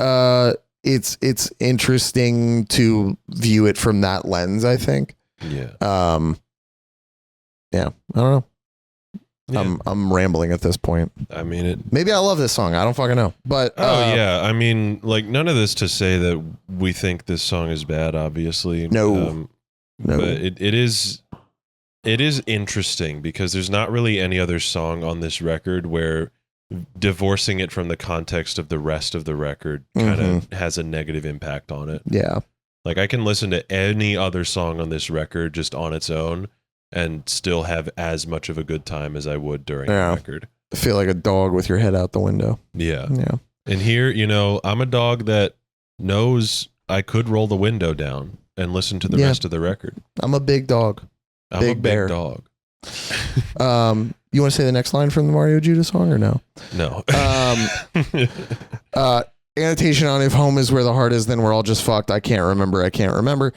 It's interesting to view it from that lens, I think. Yeah. I don't know. Yeah. I'm rambling at this point. I mean, maybe I love this song. I don't fucking know, but yeah. I mean, like, none of this to say that we think this song is bad, obviously. No. But it is interesting because there's not really any other song on this record where divorcing it from the context of the rest of the record kind of has a negative impact on it. Yeah. Like, I can listen to any other song on this record just on its own and still have as much of a good time as I would during the record. I feel like a dog with your head out the window. Yeah. And here, you know, I'm a dog that knows I could roll the window down and listen to the rest of the record. I'm a big dog. I'm a big dog. You want to say the next line from the Mario Judah song or no? No. Annotation on if home is where the heart is, then we're all just fucked. I can't remember.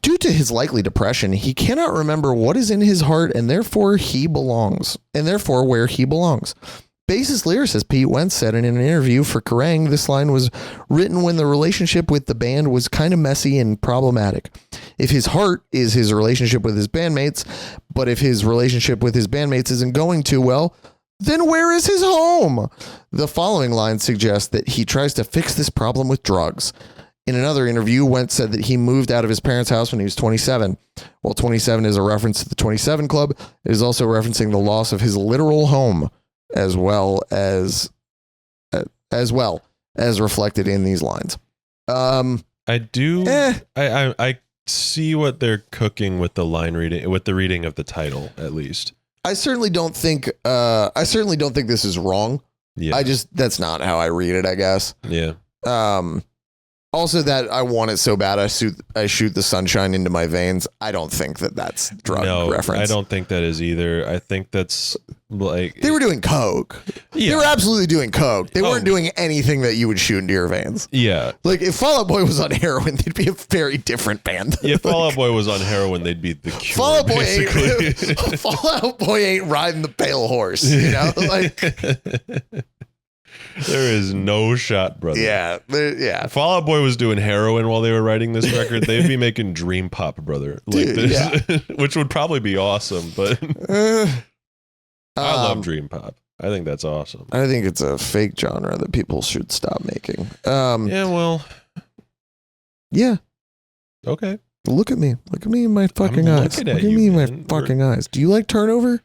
Due to his likely depression, he cannot remember what is in his heart and therefore where he belongs. Bassist lyricist Pete Wentz said in an interview for Kerrang, this line was written when the relationship with the band was kind of messy and problematic. If his heart is his relationship with his bandmates, but if his relationship with his bandmates isn't going too well, then where is his home? The following line suggests that he tries to fix this problem with drugs. In another interview, Wentz said that he moved out of his parents' house when he was 27. While 27 is a reference to the 27 Club, it is also referencing the loss of his literal home, as well as reflected in these lines. I do. I see what they're cooking with the line reading, with the reading of the title, at least. I certainly don't think this is wrong. Yeah. That's not how I read it, I guess. Yeah. Also, that I want it so bad, I shoot the sunshine into my veins. I don't think that's drug reference. I don't think that is either. I think that's like they were doing coke. Yeah. They were absolutely doing coke. They weren't doing anything that you would shoot into your veins. Yeah. Like if Fall Out Boy was on heroin, they'd be a very different band. Yeah, Fall Out Boy was on heroin, they'd be the Cure. Fall Out Boy ain't riding the pale horse, you know? Like there is no shot, brother. Yeah. If Fall Out Boy was doing heroin while they were writing this record, they'd be making Dream Pop, brother. Like Dude, this, which would probably be awesome, but I love Dream Pop. I think that's awesome. I think it's a fake genre that people should stop making. Yeah. Okay. Look at me. Look at me in my fucking eyes. Look at me in my fucking eyes. Do you like Turnover?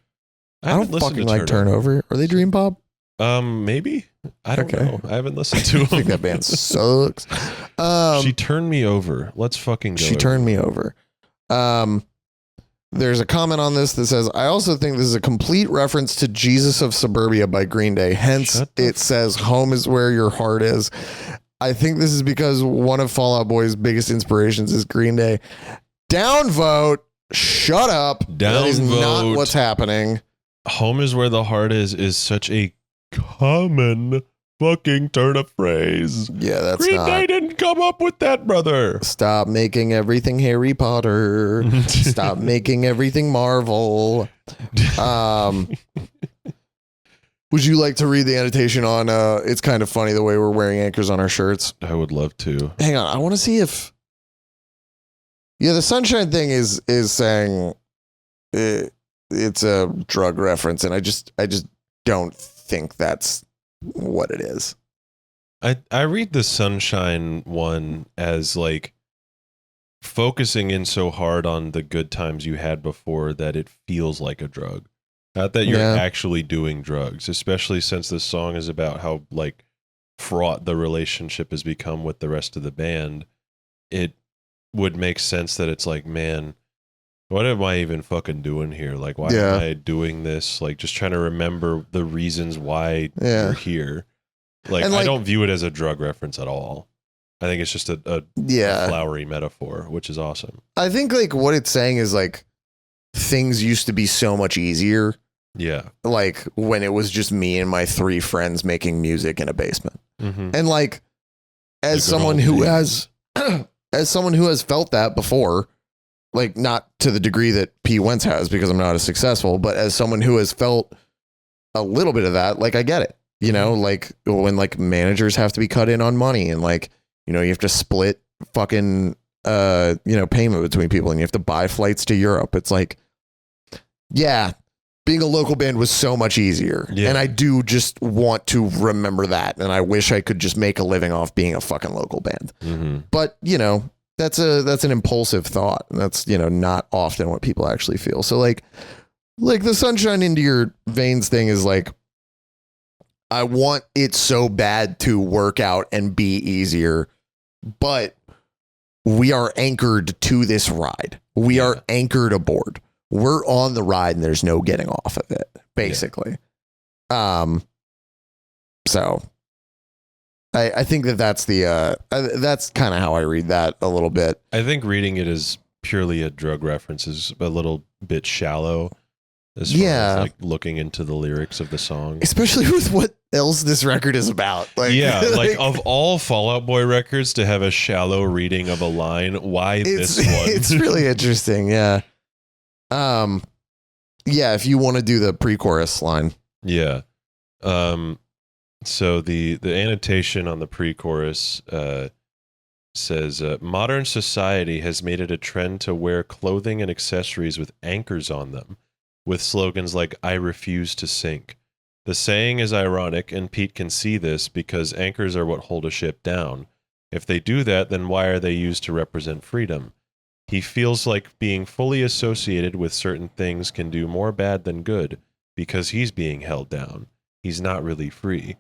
I don't fucking like Turnover. Are they Dream Pop? Maybe. I don't know. I haven't listened to I them. think that band sucks. She turned me over. Let's fucking go. She turned me over. There's a comment on this that says, I also think this is a complete reference to Jesus of Suburbia by Green Day. Hence, it says home is where your heart is. I think this is because one of Fall Out Boy's biggest inspirations is Green Day. Downvote. Shut up. That is not what's happening. Home is where the heart is such a common fucking turn of phrase. Yeah, that's Green Day didn't come up with that, brother. Stop making everything Harry Potter. Stop making everything Marvel. Would you like to read the annotation on it's kind of funny the way we're wearing anchors on our shirts? I would love to. Hang on, I want to see if the sunshine thing is saying it's a drug reference, and I just don't think that's what it is. I read the sunshine one as like focusing in so hard on the good times you had before that it feels like a drug. Not that you're actually doing drugs, especially since this song is about how like fraught the relationship has become with the rest of the band. It would make sense that it's like, man, what am I even fucking doing here? Like, why am I doing this? Like, just trying to remember the reasons why you're here. Like, I don't view it as a drug reference at all. I think it's just a flowery metaphor, which is awesome. I think like what it's saying is like things used to be so much easier. Yeah. Like when it was just me and my 3 friends making music in a basement. Mm-hmm. And like as someone who has felt that before, like not to the degree that P. Wentz has because I'm not as successful, but as someone who has felt a little bit of that, like I get it, you know, like when like managers have to be cut in on money and like, you know, you have to split fucking, payment between people and you have to buy flights to Europe. It's like, yeah, being a local band was so much easier. Yeah. And I do just want to remember that. And I wish I could just make a living off being a fucking local band. Mm-hmm. But, you know, that's an impulsive thought. And that's, you know, not often what people actually feel. So like the sunshine into your veins thing is like, I want it so bad to work out and be easier, but we are anchored to this ride. We are anchored aboard. We're on the ride and there's no getting off of it, basically. Yeah. So I think that's that's kind of how I read that a little bit. I think reading it as purely a drug reference is a little bit shallow as far as like looking into the lyrics of the song, especially with what else this record is about. Like, like of all Fall Out Boy records to have a shallow reading of a line, why this one? It's really interesting. Yeah. If you want to do the pre-chorus line. Yeah. So the annotation on the pre-chorus says, modern society has made it a trend to wear clothing and accessories with anchors on them, with slogans like, I refuse to sink. The saying is ironic, and Pete can see this because anchors are what hold a ship down. If they do that, then why are they used to represent freedom? He feels like being fully associated with certain things can do more bad than good because he's being held down. He's not really free.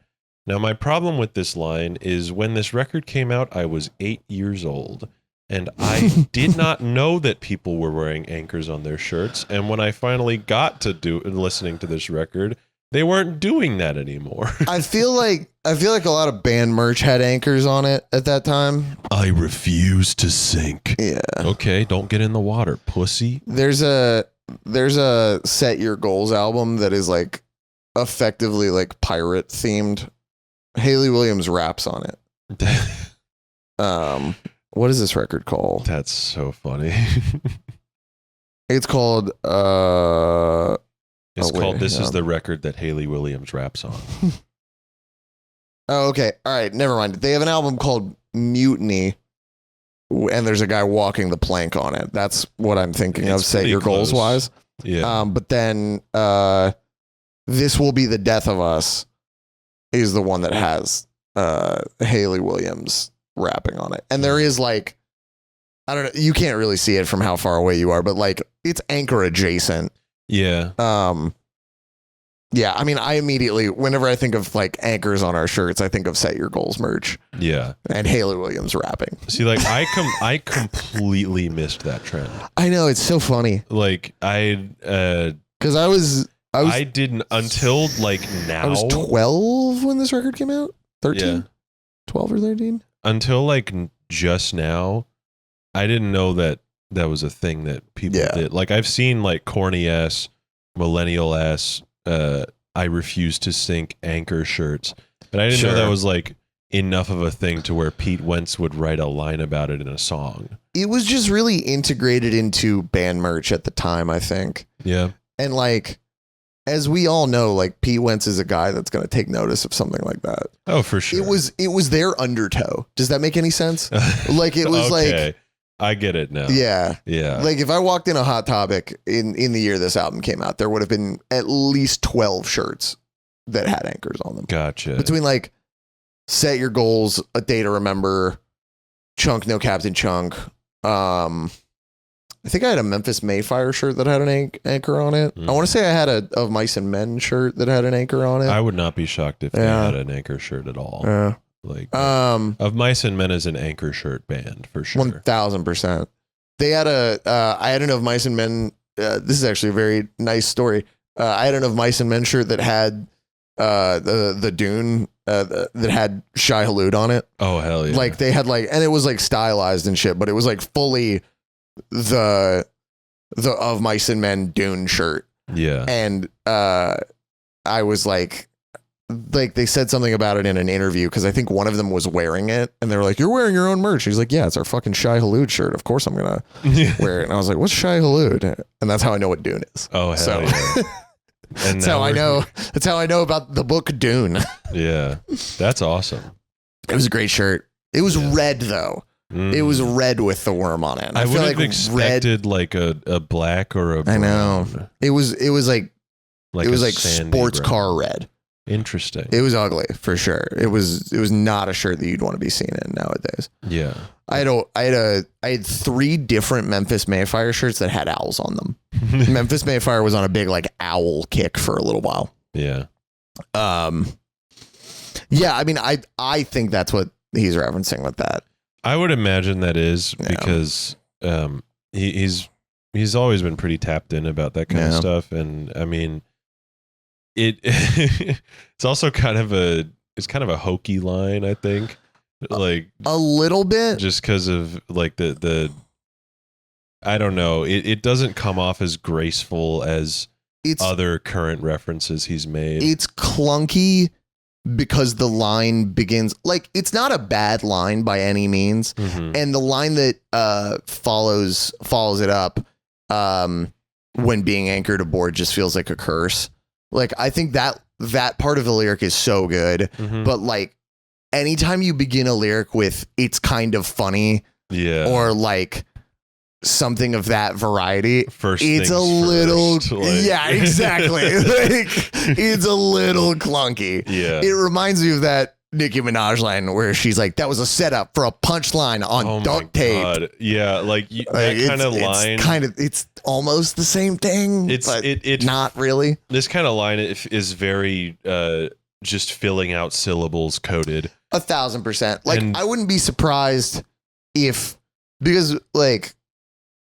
Now, my problem with this line is when this record came out, I was 8 years old, and I did not know that people were wearing anchors on their shirts. And when I finally got to listening to this record, they weren't doing that anymore. I feel like a lot of band merch had anchors on it at that time. I refuse to sink. Yeah. Okay, don't get in the water, pussy. There's a Set Your Goals album that is like effectively like pirate themed. Haley Williams raps on it. What is this record called? That's so funny. It's called This is the record that Haley Williams raps on. Oh, okay. All right, never mind. They have an album called Mutiny, and there's a guy walking the plank on it. That's what I'm thinking of. Set Your Goals wise. Yeah. But then This Will Be the Death of Us is the one that has Haley Williams rapping on it. And there is like, I don't know, you can't really see it from how far away you are, but like it's anchor adjacent. Yeah. Yeah, I mean, I immediately, whenever I think of like anchors on our shirts, I think of Set Your Goals merch. Yeah. And Haley Williams rapping. See, like I completely missed that trend. I know, it's so funny. Like because I didn't until like now. I was 12 when this record came out. 13? Yeah. 12 or 13? Until like just now, I didn't know that was a thing that people did. Like I've seen like corny ass, millennial ass, I refuse to sink anchor shirts, but I didn't know that was like enough of a thing to where Pete Wentz would write a line about it in a song. It was just really integrated into band merch at the time, I think. Yeah. And like, as we all know, like Pete Wentz is a guy that's going to take notice of something like that. Oh, for sure. It was their undertow. Does that make any sense? Like it was like, I get it now. Yeah. Yeah. Like if I walked in a Hot Topic in the year this album came out, there would have been at least 12 shirts that had anchors on them. Gotcha. Between like Set Your Goals, A Day to Remember, Chunk No Captain Chunk. I think I had a Memphis Mayfire shirt that had an anchor on it. I want to say I had a Of Mice and Men shirt that had an anchor on it. I would not be shocked if they had an anchor shirt at all. Yeah. Like Of Mice and Men is an anchor shirt band for sure. 1000%. They had I had an Of Mice and Men. This is actually a very nice story. I had an Of Mice and Men shirt that had the Dune that had Shai Hulud on it. Oh hell yeah! Like they had like, and it was like stylized and shit, but it was like fully the Of Mice and Men Dune shirt. Yeah. And I was like they said something about it in an interview because I think one of them was wearing it and they were like, "You're wearing your own merch." He's like, "Yeah, it's our fucking Shai Hulud shirt. Of course I'm gonna wear it." And I was like, "What's Shai Hulud?" And that's how I know what Dune is. Oh hell yeah! And that's how I know. That's how I know about the book Dune. Yeah, that's awesome. It was a great shirt. It was red though. It was red with the worm on it. I would have expected like a black or a brown. I know. It was like it was like sports brown. car red. Interesting. It was ugly for sure. It was not a shirt that you'd want to be seen in nowadays. Yeah. I had 3 different Memphis Mayfire shirts that had owls on them. Memphis Mayfire was on a big like owl kick for a little while. Yeah. Yeah, I mean I think that's what he's referencing with that. I would imagine that is because he's always been pretty tapped in about that kind of stuff, and I mean it's also kind of a hokey line, I think, like a little bit, just because of like the I don't know, it doesn't come off as graceful as other current references he's made. It's clunky because the line begins like it's not a bad line by any means, and the line that follows it up when being anchored aboard just feels like a curse. Like I think that that part of the lyric is so good, but like anytime you begin a lyric with "it's kind of funny," or like something of that variety, it's a little exactly. Like, it's a little clunky. It reminds me of that Nicki Minaj line where she's like, that was a setup for a punchline on duct tape. God. Yeah, like that kind of line. It's almost the same thing. It's not really. This kind of line is very just filling out syllables coded. 1,000%. Like, I wouldn't be surprised because like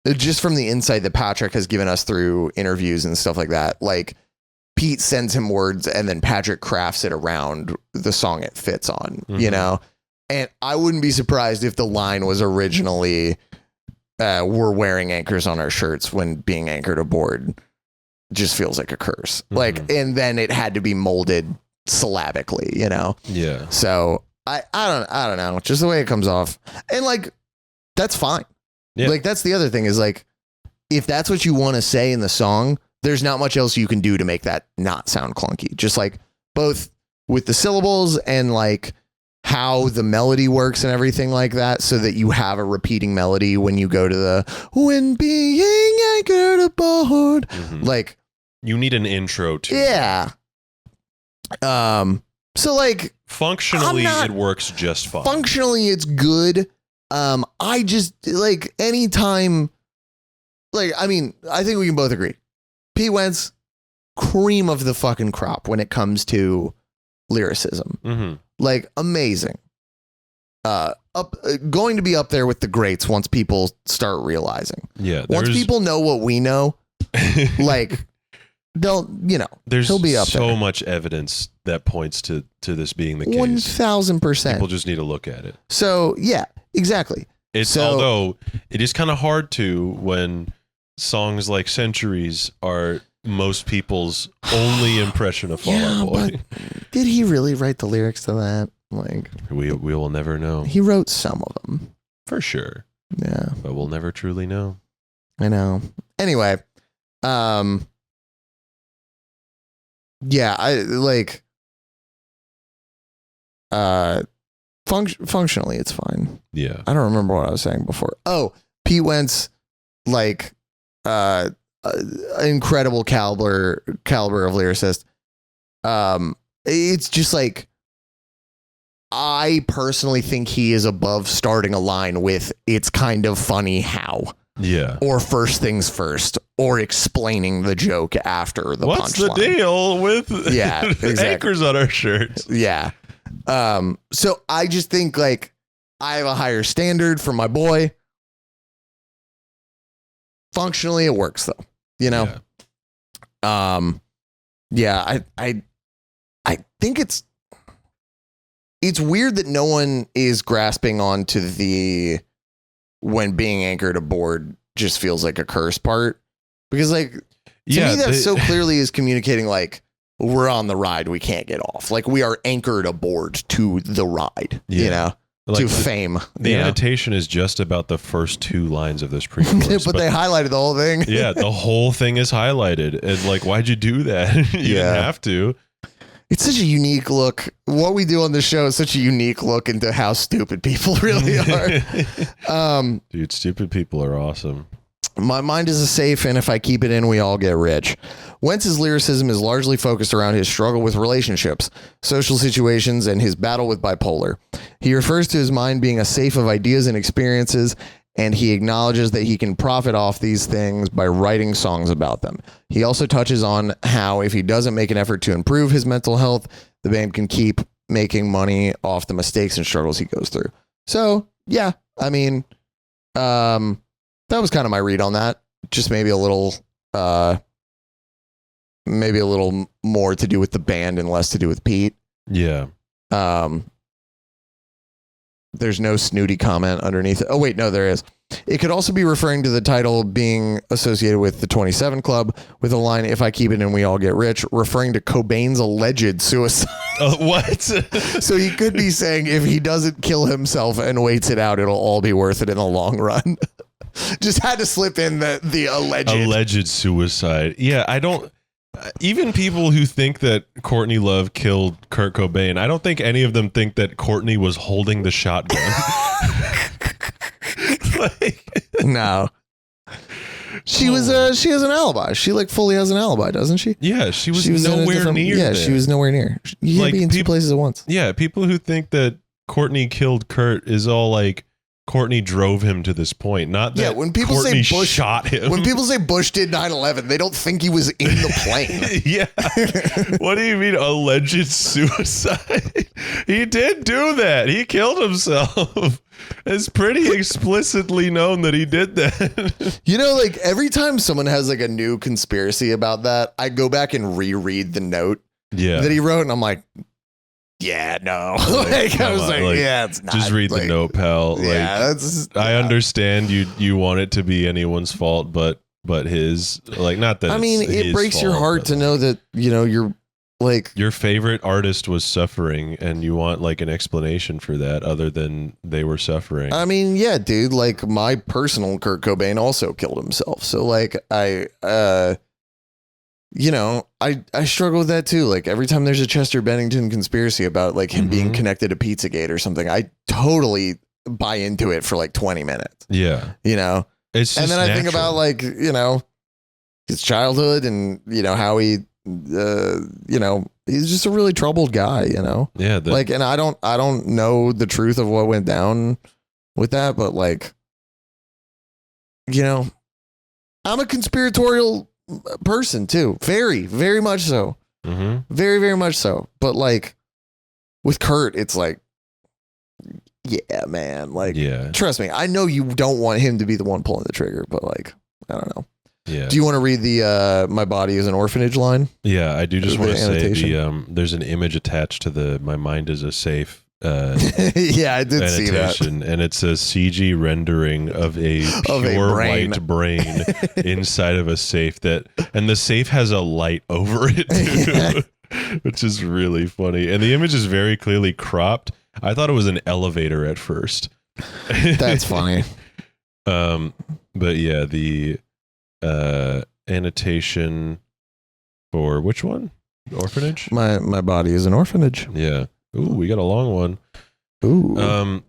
just from the insight that Patrick has given us through interviews and stuff like that, like Pete sends him words and then Patrick crafts it around the song it fits on, you know? And I wouldn't be surprised if the line was originally, we're wearing anchors on our shirts when being anchored aboard just feels like a curse. Like, and then it had to be molded syllabically, you know? Yeah. So I don't know, just the way it comes off. And like, that's fine. Yeah. Like, that's the other thing is like, if that's what you want to say in the song, there's not much else you can do to make that not sound clunky. Just like both with the syllables and like how the melody works and everything like that, so that you have a repeating melody when you go to the when being anchored aboard. Like, you need an intro to so like functionally it works just fine. Functionally it's good. I just like anytime, like, I mean, I think we can both agree Pete Wentz, cream of the fucking crop when it comes to lyricism. Like, amazing. Going to be up there with the greats once people start realizing. Yeah. Once people know what we know, like, he'll be up there. So much evidence that points to this being the case. 1,000%. People just need to look at it. So yeah, exactly. Although it is kind of hard to when songs like Centuries are most people's only impression of Fall Out Boy. But did he really write the lyrics to that? Like, we will never know. He wrote some of them. For sure. Yeah. But we'll never truly know. I know. Anyway, yeah, I like functionally it's fine. Yeah. I don't remember what I was saying before. Oh, Pete Wentz, like incredible caliber of lyricist. It's just like, I personally think he is above starting a line with "it's kind of funny how." Yeah. Or first things first, or explaining the joke after the punchline. What's the deal with exactly. anchors on our shirts? Yeah. So I just think like I have a higher standard for my boy. Functionally, it works though. You know. Yeah. I think it's weird that no one is grasping onto the when being anchored aboard just feels like a curse part, because like to me that so clearly is communicating like we're on the ride, we can't get off, like we are anchored aboard to the ride, you know, like to fame. The annotation is just about the first two lines of this pre-chorus, but they highlighted the whole thing. Yeah, the whole thing is highlighted, and like, why'd you do that? You didn't have to. It's such a unique look. What we do on this show is such a unique look into how stupid people really are. Dude, stupid people are awesome. My mind is a safe, and if I keep it in, we all get rich. Wentz's lyricism is largely focused around his struggle with relationships, social situations, and his battle with bipolar. He refers to his mind being a safe of ideas and experiences, and he acknowledges that he can profit off these things by writing songs about them. He also touches on how if he doesn't make an effort to improve his mental health, the band can keep making money off the mistakes and struggles he goes through. So, yeah, I mean, that was kind of my read on that. Just maybe a little more to do with the band and less to do with Pete. Yeah. There's no snooty comment underneath it. Oh, wait, no, there is. It could also be referring to the title being associated with the 27 Club with a line, "If I keep it in, we all get rich," referring to Cobain's alleged suicide. What? So he could be saying if he doesn't kill himself and waits it out, it'll all be worth it in the long run. Just had to slip in the alleged suicide. Yeah, I don't even people who think that Courtney Love killed Kurt Cobain, I don't think any of them think that Courtney was holding the shotgun. No. She has an alibi. She like fully has an alibi, doesn't she? Yeah, she was nowhere near. Yeah, she was nowhere near. You can't be in two places at once. Yeah, people who think that Courtney killed Kurt is all like Courtney drove him to this point, not that when people Courtney say Bush shot him. When people say Bush did 9/11, they don't think he was in the plane. Yeah. What do you mean alleged suicide? He did do that. He killed himself. It's pretty explicitly known that he did that. You know, like every time someone has like a new conspiracy about that, I go back and reread the note that he wrote, and I'm like, yeah, no. Like, I was like, yeah, it's not. Just read the note, pal. Yeah, I understand you want it to be anyone's fault, but his, like, not that. I mean, it breaks your heart to know that, you know, you're like your favorite artist was suffering, and you want like an explanation for that other than they were suffering. I mean, yeah, dude. Like my personal Kurt Cobain also killed himself, so like you know, I struggle with that too. Like every time there's a Chester Bennington conspiracy about like him being connected to Pizzagate or something, I totally buy into it for like 20 minutes. Yeah. You know, it's just and then I think natural. about like, you know, his childhood and, you know, how he, you know, he's just a really troubled guy, you know? Yeah. Like, and I don't know the truth of what went down with that, but like, you know, I'm a conspiratorial person too. Very, very much so. Very, very much so. But like with Kurt, it's like, yeah, man. Like, trust me, I know you don't want him to be the one pulling the trigger, but like, I don't know. Yeah. Do you want to read the "My body is an orphanage" line? Yeah, I do. Just want to say there's an image attached to the "My mind is a safe." Yeah, I did see that, and it's a CG rendering of a pure white brain inside of a safe and the safe has a light over it too, which is really funny. And the image is very clearly cropped. I thought it was an elevator at first. That's funny. But yeah, the annotation for which one? Orphanage? My body is an orphanage. Yeah. Ooh, we got a long one. Ooh.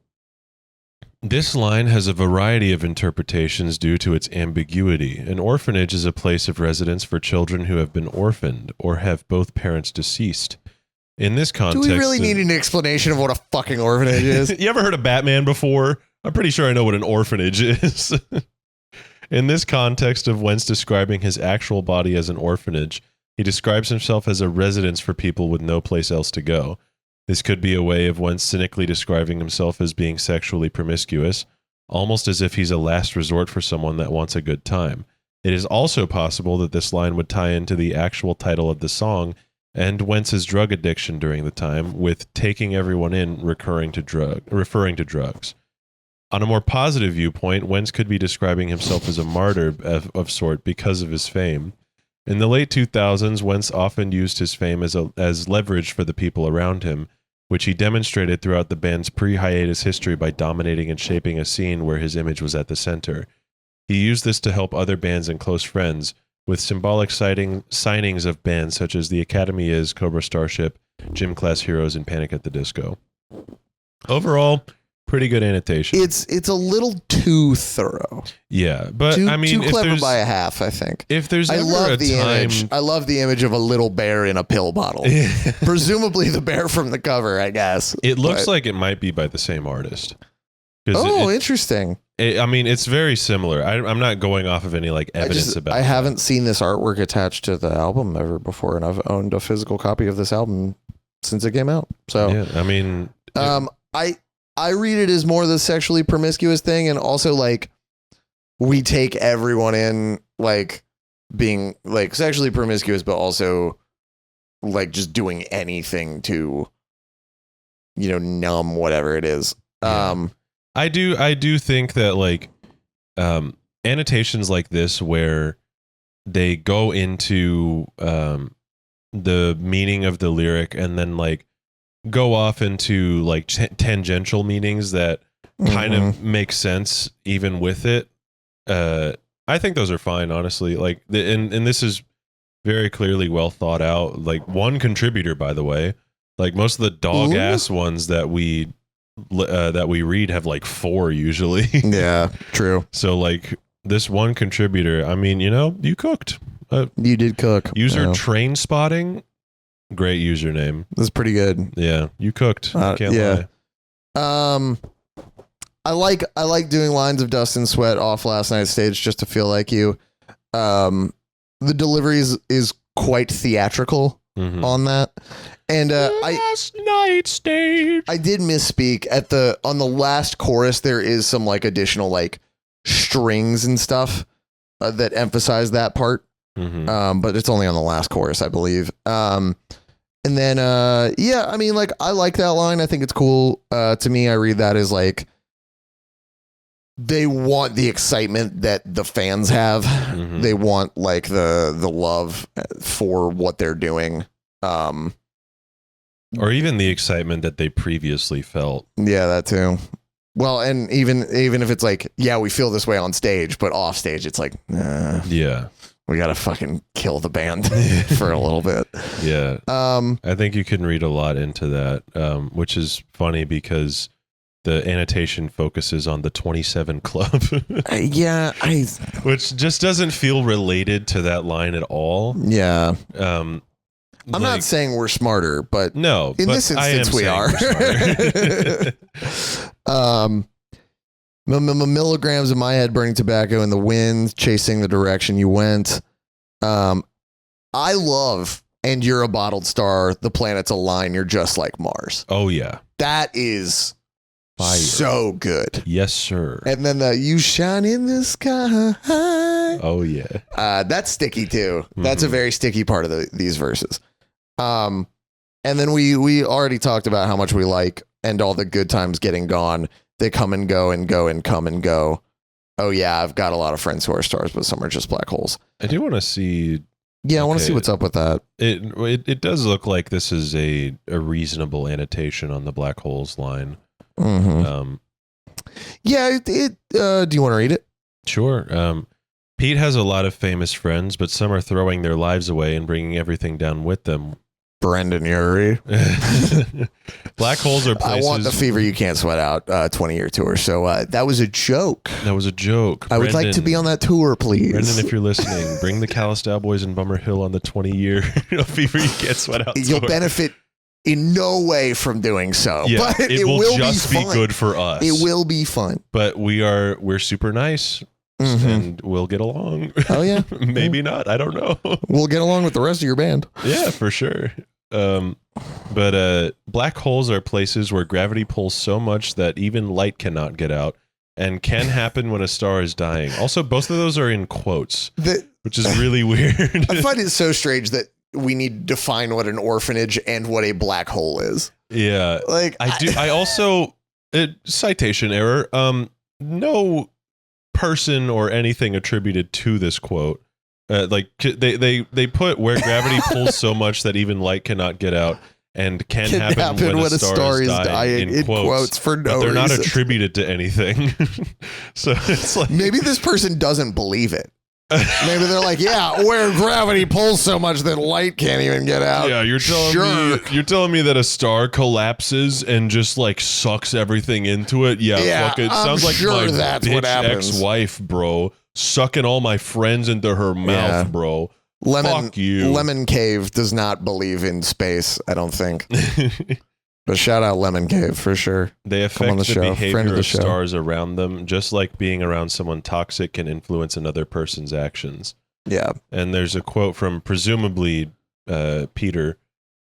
This line has a variety of interpretations due to its ambiguity. An orphanage is a place of residence for children who have been orphaned or have both parents deceased. In this context, do we really need an explanation of what a fucking orphanage is? You ever heard of Batman before? I'm pretty sure I know what an orphanage is. In this context of Wentz describing his actual body as an orphanage, he describes himself as a residence for people with no place else to go. This could be a way of Wentz cynically describing himself as being sexually promiscuous, almost as if he's a last resort for someone that wants a good time. It is also possible that this line would tie into the actual title of the song and Wentz's drug addiction during the time, with taking everyone in referring to drugs. On a more positive viewpoint, Wentz could be describing himself as a martyr of sort because of his fame. In the late 2000s, Wentz often used his fame as leverage for the people around him, which he demonstrated throughout the band's pre-hiatus history by dominating and shaping a scene where his image was at the center. He used this to help other bands and close friends, with symbolic signings of bands such as The Academy Is, Cobra Starship, Gym Class Heroes, and Panic at the Disco. Overall, pretty good annotation. It's a little too thorough. Yeah, but too, I mean, too clever by a half, I think. If there's ever image. I love the image of a little bear in a pill bottle. Presumably the bear from the cover, I guess. It looks like it might be by the same artist. Oh, interesting. I mean, it's very similar. I'm not going off of any like evidence about it. I haven't seen this artwork attached to the album ever before, and I've owned a physical copy of this album since it came out. So yeah, I mean, I read it as more the sexually promiscuous thing, and also like we take everyone in like being like sexually promiscuous, but also like just doing anything to, you know, numb whatever it is. Yeah. I do think that like annotations like this where they go into the meaning of the lyric and then like go off into like tangential meanings that kind of make sense even with it. I think those are fine, honestly. Like and this is very clearly well thought out. Like one contributor, by the way. Like most of the dog ass ones that we read have like 4 usually. Yeah, true. So like this one contributor, I mean, you cooked. You did cook. User Train Spotting, great username. That's pretty good. Yeah, you cooked. Can't lie. I like doing Lines of Dust and Sweat off Last Night's Stage just to feel like you. The delivery is quite theatrical on that. And Last Night's Stage. I did misspeak on the last chorus. There is some like additional like strings and stuff that emphasize that part. But it's only on the last chorus, I believe. And then I mean, like, I like that line. I think it's cool. To me, I read that as like they want the excitement that the fans have. They want like the love for what they're doing. Or even the excitement that they previously felt. Yeah, that too. Well, and even if it's like, yeah, we feel this way on stage, but off stage, it's like, yeah, we got to fucking kill the band for a little bit. Yeah. I think you can read a lot into that, which is funny because the annotation focuses on the 27 Club. Which just doesn't feel related to that line at all. Yeah. I'm not saying we're smarter, but no, in this instance we are. Milligrams in my head, burning tobacco in the wind, chasing the direction you went. I love And You're a Bottled Star, the planets align, you're just like Mars. Oh yeah, that is fire. So good. Yes sir. And then you shine in the sky. Oh yeah, that's sticky too. That's a very sticky part of these verses. And then we already talked about how much we like And All the Good Times Getting Gone. They come and go and go and come and go. Oh yeah, I've got a lot of friends who are stars, but some are just black holes. I do want to see. Yeah, I want to see what's up with that. It does look like this is a reasonable annotation on the black holes line. Yeah, do you want to read it? Sure. Pete has a lot of famous friends, but some are throwing their lives away and bringing everything down with them. Brendan Urie. Black holes are places. I want the fever you can't sweat out 20-year tour. So that was a joke. That was a joke. I would like to be on that tour, please. Brendan, if you're listening, bring the Callistyle Boys and Bummer Hill on the 20-year fever you can't sweat out tour. You'll benefit in no way from doing so. Yeah, but it will just be good for us. It will be fun. But we're super nice. And we'll get along. Oh yeah. Maybe not. I don't know. We'll get along with the rest of your band. Yeah, for sure. But black holes are places where gravity pulls so much that even light cannot get out, and can happen when a star is dying. Also, both of those are in quotes, which is really weird. I find it so strange that we need to define what an orphanage and what a black hole is. Yeah, like I do. I also citation error. No person or anything attributed to this quote. Like they put where gravity pulls so much that even light cannot get out, and can happen when a star is dying in quotes for no reason. They're not attributed to anything. So it's like maybe this person doesn't believe it. Maybe they're like, yeah, where gravity pulls so much that light can't even get out. Yeah, you're telling me that a star collapses and just like sucks everything into it. Yeah, fuck it. Sounds like my that's what happens. Ex-wife, bro, sucking all my friends into her mouth, bro. Fuck you. Lemon Cave does not believe in space, I don't think. But shout out Lemon Cave for sure. They affect the behavior of stars around them, just like being around someone toxic can influence another person's actions. Yeah. And there's a quote from presumably Peter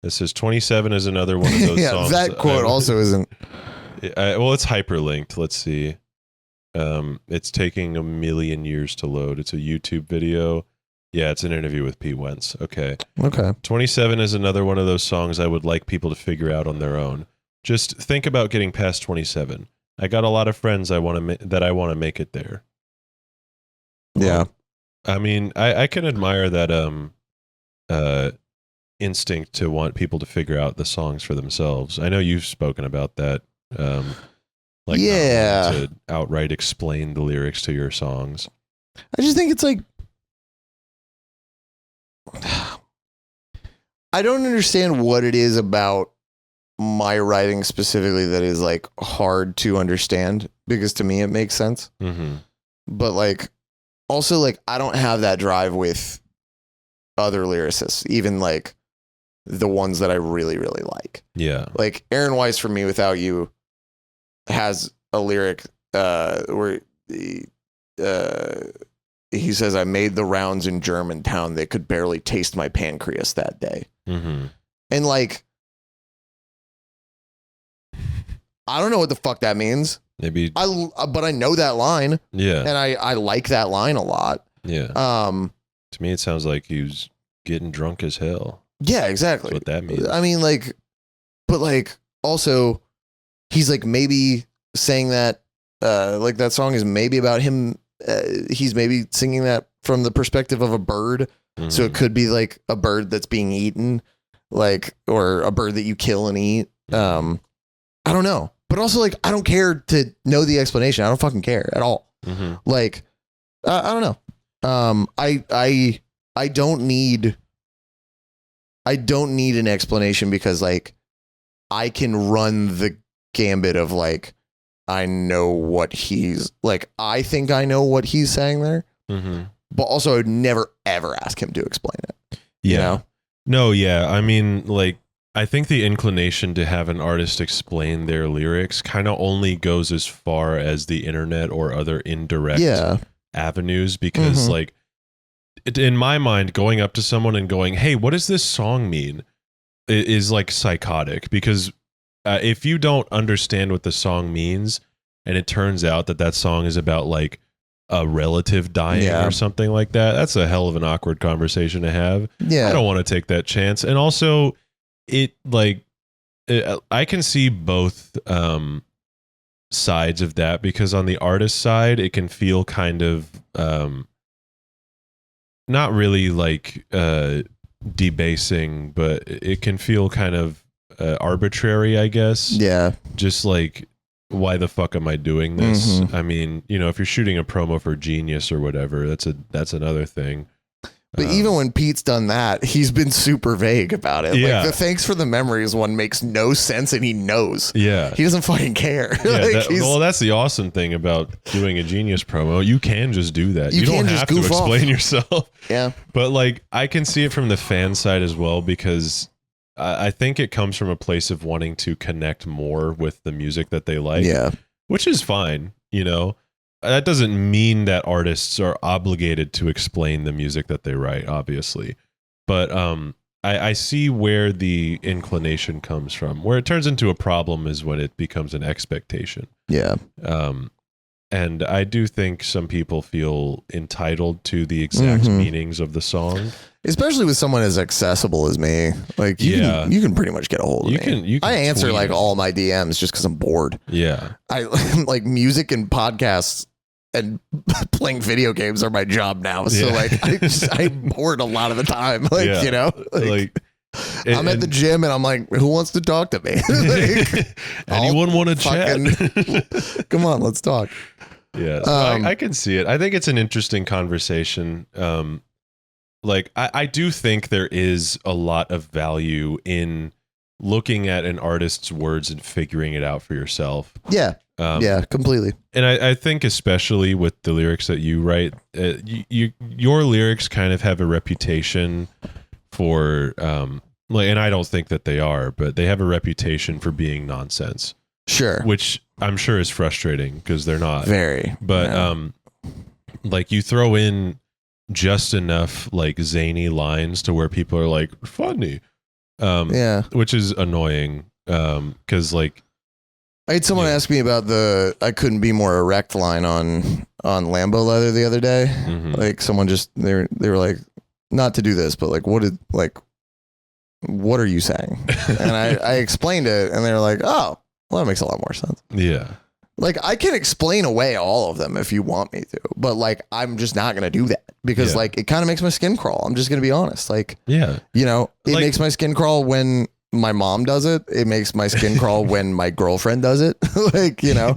that says 27 is another one of those songs. That quote also isn't. Well, it's hyperlinked. Let's see. It's taking 1 million years to load. It's a YouTube video. Yeah, it's an interview with Pete Wentz. Okay. 27 is another one of those songs I would like people to figure out on their own. Just think about getting past 27. I got a lot of friends that I want to make it there. Yeah. I mean, I can admire that instinct to want people to figure out the songs for themselves. I know you've spoken about that. Not to outright explain the lyrics to your songs. I just think it's like, I don't understand what it is about my writing specifically that is like hard to understand, because to me it makes sense. Mm-hmm. But like, also like, I don't have that drive with other lyricists, even like the ones that I really, really like. Yeah. Like Aaron Weiss, For Me Without You, has a lyric where he says, I made the rounds in Germantown. They could barely taste my pancreas that day. Mm-hmm. And like, I don't know what the fuck that means. Maybe. But I know that line. Yeah. And I like that line a lot. Yeah. To me, it sounds like he was getting drunk as hell. Yeah, exactly. That's what that means. I mean, like, but like, also, he's like maybe saying that, like that song is maybe about him. He's maybe singing that from the perspective of a bird. Mm-hmm. So it could be like a bird that's being eaten, like, or a bird that you kill and eat. I don't know. But also, like, I don't care to know the explanation. I don't fucking care at all. Mm-hmm. Like, I don't know. I don't need an explanation, because like I can run the gambit of like, I know what he's like. I think I know what he's saying there, mm-hmm. but also I would never ever ask him to explain it. Yeah. You know? No. Yeah. I mean, like, I think the inclination to have an artist explain their lyrics kind of only goes as far as the internet or other indirect avenues, because like, in my mind, going up to someone and going, hey, what does this song mean, is like psychotic, because if you don't understand what the song means and it turns out that song is about like a relative dying or something like that, that's a hell of an awkward conversation to have. Yeah. I don't want to take that chance. And also, I can see both sides of that, because on the artist side, it can feel kind of not really like debasing, but it can feel kind of arbitrary, I guess. Yeah. Just like, why the fuck am I doing this? I mean, you know, if you're shooting a promo for Genius or whatever, that's another thing. But even when Pete's done that, he's been super vague about it. Yeah. Like the Thanks for the Memories one makes no sense, and he knows. Yeah. He doesn't fucking care. Yeah, like well, that's the awesome thing about doing a Genius promo. You can just do that. You don't have to explain yourself. Yeah. But like, I can see it from the fan side as well, because I think it comes from a place of wanting to connect more with the music that they like. Yeah. Which is fine, you know. That doesn't mean that artists are obligated to explain the music that they write, obviously. But I see where the inclination comes from. Where it turns into a problem is when it becomes an expectation. Yeah. And I do think some people feel entitled to the exact meanings of the song. Especially with someone as accessible as me. Like, you can pretty much get a hold of me. You can I answer tweet like all my DMs just because I'm bored. Yeah. I like music and podcasts and playing video games are my job now. So like, I'm bored a lot of the time. Like, you know, like I'm at the gym and I'm like, who wants to talk to me? Like, anyone want to chat? Come on, let's talk. Yeah, so I can see it. I think it's an interesting conversation. Like, I do think there is a lot of value in looking at an artist's words and figuring it out for yourself. Yeah. Yeah, completely. And I think especially with the lyrics that you write, your lyrics kind of have a reputation for, like, and I don't think that they are, but they have a reputation for being nonsense. Sure. Which I'm sure is frustrating because they're not. Very. But like, you throw in just enough like zany lines to where people are like, funny. Which is annoying. Because like, I had someone ask me about the "I couldn't be more erect" line on Lambo Leather the other day. Like, someone just they were like, not to do this, but like, what are you saying? And I explained it, and they were like, oh, well, that makes a lot more sense. Yeah. Like, I can explain away all of them if you want me to, but like, I'm just not going to do that because like, it kind of makes my skin crawl. I'm just going to be honest. Like, you know, it makes my skin crawl when my mom does it. It makes my skin crawl when my girlfriend does it. Like, you know,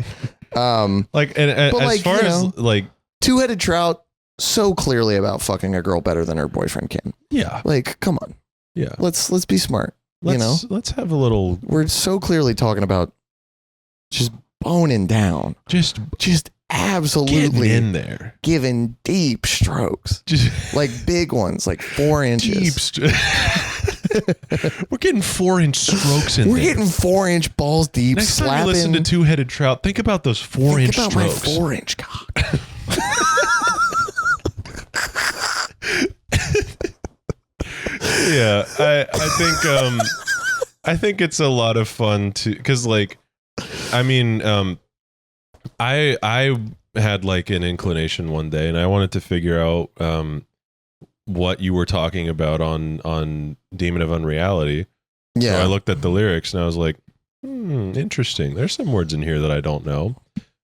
like, and as like, far as like Two-Headed Trout, so clearly about fucking a girl better than her boyfriend can. Yeah. Like, come on. Yeah. Let's be smart. Let's have a little. We're so clearly talking about just boning down. Just Absolutely getting in there. Giving deep strokes. Just like big ones, like 4 inches. We're getting 4-inch strokes in We're there. getting 4-inch balls deep. Next slapping. time you listen to Two-Headed Trout, think about those 4-inch Think about strokes. my 4-inch cock. Yeah, I think it's a lot of fun to, because like, I mean, I had like an inclination one day, and I wanted to figure out what you were talking about on Demon of Unreality. Yeah. So I looked at the lyrics and I was like, interesting. There's some words in here that I don't know.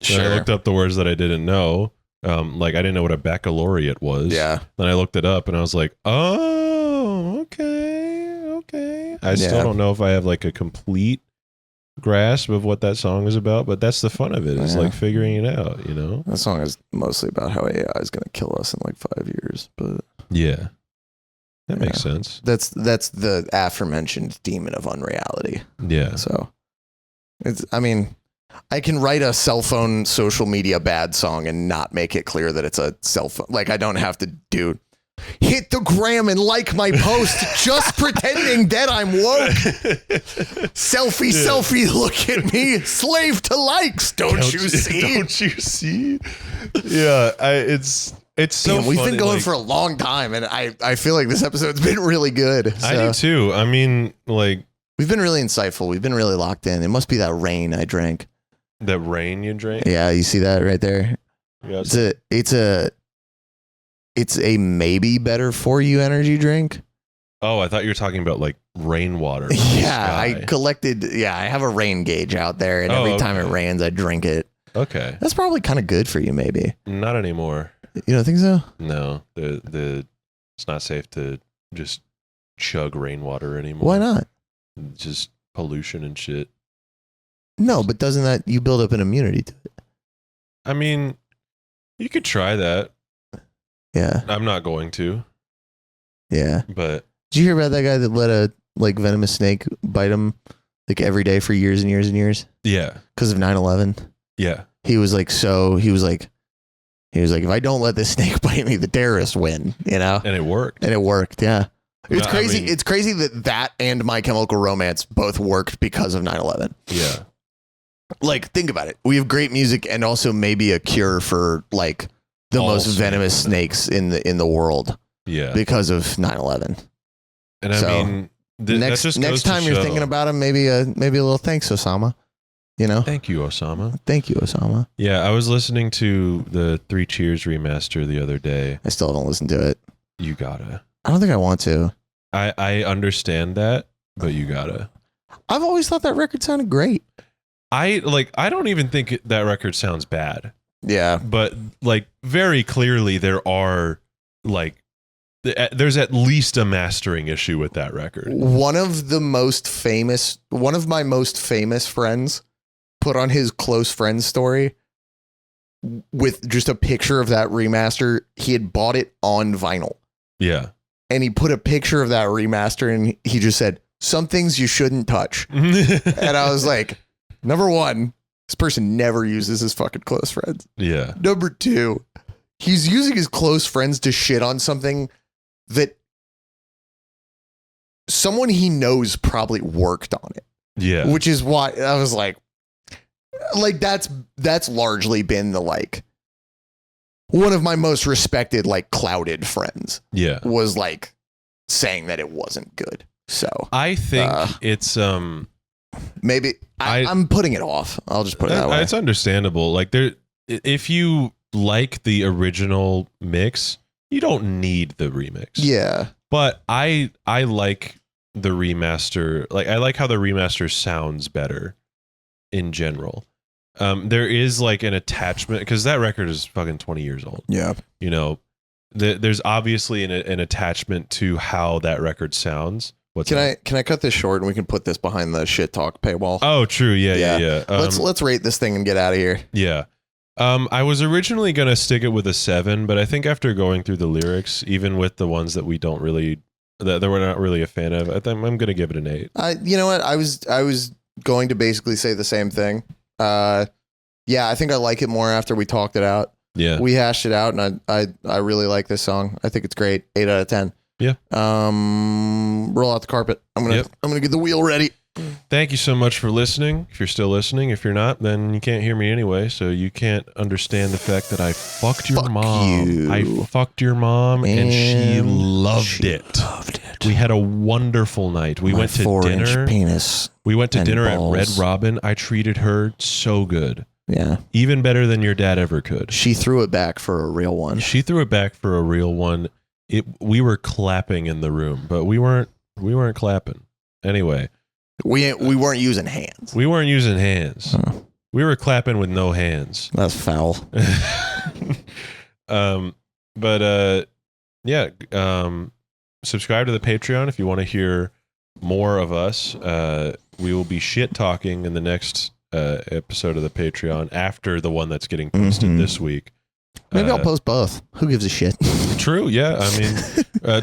Sure. And I looked up the words that I didn't know. Like I didn't know what a baccalaureate was. Yeah. Then I looked it up and I was like, oh, okay. I still don't know if I have like a complete grasp of what that song is about, but that's the fun of it. It's like figuring it out, you know? That song is mostly about how AI is going to kill us in like 5 years, but yeah. That makes sense. That's the aforementioned Demon of Unreality. Yeah. So I can write a cell phone social media bad song and not make it clear that it's a cell phone. Like I don't have to hit the gram and like my post just pretending that I'm woke. Selfie, look at me. Slave to likes. Don't you see? Don't you see? Yeah, it's so Damn, we've funny, been going like, for a long time, and I feel like this episode's been really good. So. I do too. I mean, like, we've been really insightful. We've been really locked in. It must be that rain I drank. that rain you drank. Yeah, you see that right there? Yes. It's a maybe better for you energy drink. Oh, I thought you were talking about like rainwater. Yeah, I have a rain gauge out there, and every time it rains, I drink it. Okay. That's probably kind of good for you, maybe. Not anymore. You don't think so? No, it's not safe to just chug rainwater anymore. Why not? Just pollution and shit. No, but doesn't that you build up an immunity to it? I mean, you could try that. Yeah. I'm not going to. Yeah. But did you hear about that guy that let a venomous snake bite him like every day for years and years and years? Yeah. Because of 9/11. Yeah. He was like, if I don't let this snake bite me, the terrorists win, you know? And it worked. Yeah. It's crazy. I mean, It's crazy that and My Chemical Romance both worked because of 9/11. Yeah. Like, think about it. We have great music and also maybe a cure for like the most venomous snakes in the world. Yeah. Because of 9/11. And I mean, next time you're thinking about him, maybe a little thanks, Osama. You know? Thank you, Osama. Thank you, Osama. Yeah, I was listening to the 3 Cheers remaster the other day. I still haven't listened to it. You gotta. I don't think I want to. I understand that, but you gotta. I've always thought that record sounded great. I don't even think that record sounds bad. Yeah. But like very clearly there are like there's at least a mastering issue with that record. One of my most famous friends put on his close friends story with just a picture of that remaster. He had bought it on vinyl. Yeah. And he put a picture of that remaster and he just said, some things you shouldn't touch. And I was like, number one, this person never uses his fucking close friends. Yeah. Number two, he's using his close friends to shit on something that someone he knows probably worked on it. Yeah. Which is why I was like that's largely been the like one of my most respected like clouded friends. Yeah. Was like saying that it wasn't good. So I think it's maybe I'm putting it off. I'll just put it that way. It's understandable. Like if you like the original mix, you don't need the remix. Yeah. But I like the remaster. Like I like how the remaster sounds better in general. There is like an attachment because that record is fucking 20 years old. Yeah. You know, there's obviously an attachment to how that record sounds. Can I cut this short and we can put this behind the shit talk paywall? Oh, true. Yeah. Let's rate this thing and get out of here. Yeah. I was originally going to stick it with a 7, but I think after going through the lyrics, even with the ones that we don't really that we're not really a fan of. I'm going to give it an 8. You know what? I was going to basically say the same thing. Yeah, I think I like it more after we talked it out. Yeah. We hashed it out, and I really like this song. I think it's great. 8 out of 10. Yeah. Roll out the carpet. I'm gonna get the wheel ready. Thank you so much for listening. If you're still listening, if you're not, then you can't hear me anyway, so you can't understand the fact that I fucked your mom. You. I fucked your mom, and she loved it. We had a wonderful night. We went to 4-inch dinner. Penis. We went to dinner balls. at Red Robin. I treated her so good. Yeah. Even better than your dad ever could. She threw it back for a real one. She threw it back for a real one. We were clapping in the room, but we weren't clapping. Anyway. We weren't using hands. We weren't using hands. Huh. We were clapping with no hands. That's foul. Subscribe to the Patreon if you want to hear more of us. We will be shit talking in the next episode of the Patreon after the one that's getting posted this week. Maybe I'll post both. Who gives a shit? True. Yeah. I mean,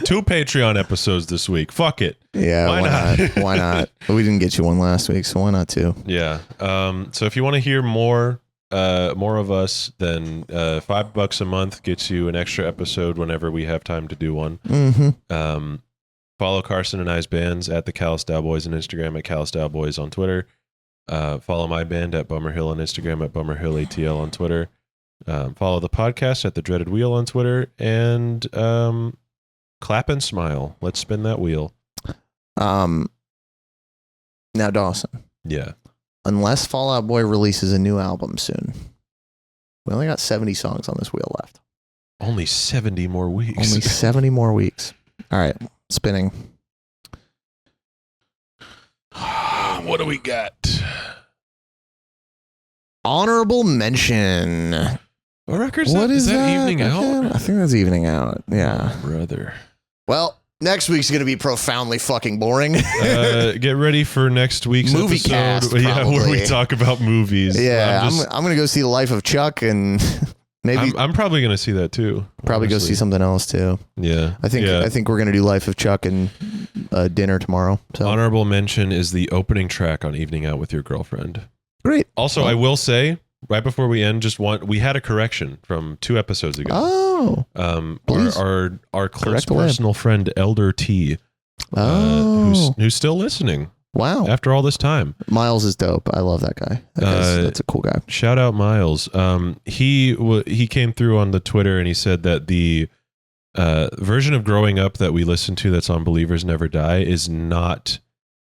2 Patreon episodes this week. Fuck it. Yeah. Why not? Why not? We didn't get you one last week, so why not 2? Yeah. So if you want to hear more of us, then $5 a month gets you an extra episode whenever we have time to do one. Mm-hmm. Follow Carson and I's bands at the Callous Boys on Instagram, at Callous Boys on Twitter. Follow my band at Bummerhill on Instagram, at BummerhillATL on Twitter. Follow the podcast at The Dreaded Wheel on Twitter, and clap and smile. Let's spin that wheel. Now, Dawson. Yeah. Unless Fall Out Boy releases a new album soon, we only got 70 songs on this wheel left. Only 70 more weeks. Only 70 more weeks. All right, spinning. What do we got? Honorable mention. What record's What that? is that that? Evening Out? I think that's Evening Out. Yeah. Oh, brother. Well, next week's going to be profoundly fucking boring. Get ready for next week's Movie episode. cast, Yeah, where we probably. talk about movies. Yeah, I'm going to go see The Life of Chuck, and maybe I'm probably going to see that too. probably go honestly. see something else too. Yeah. I think we're going to do Life of Chuck and dinner tomorrow. So Honorable mention is the opening track on Evening Out with Your Girlfriend. great. Also, I will say, right before we end, we had a correction from 2 episodes ago. Oh. Please. Our close Correct away. personal friend Elder T, who's still listening Wow. after all this time. Miles is dope. I love that guy. That's a cool guy. Shout out Miles. He came through on the Twitter and he said that the version of Growing Up that we listened to that's on Believers Never Die is not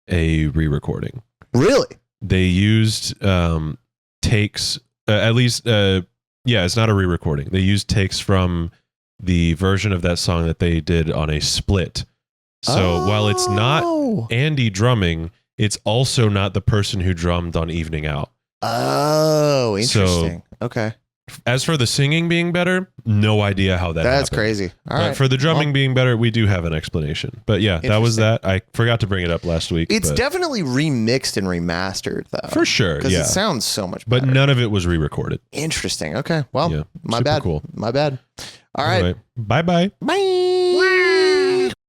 a re-recording. Really? They used takes, it's not a re-recording. They used takes from the version of that song that they did on a split. So while it's not Andy drumming, it's also not the person who drummed on Evening Out. Oh, interesting. Okay. As for the singing being better, no idea how that That's happened. crazy. All right. For the drumming being better, we do have an explanation. But yeah, that was that. I forgot to bring it up last week. It's but definitely remixed and remastered, though. for sure. Because Yeah. it sounds so much But better. none of it was re-recorded. Interesting. Okay. Well, Yeah. my Super bad. cool. My bad. All right. Anyway, bye-bye. Bye.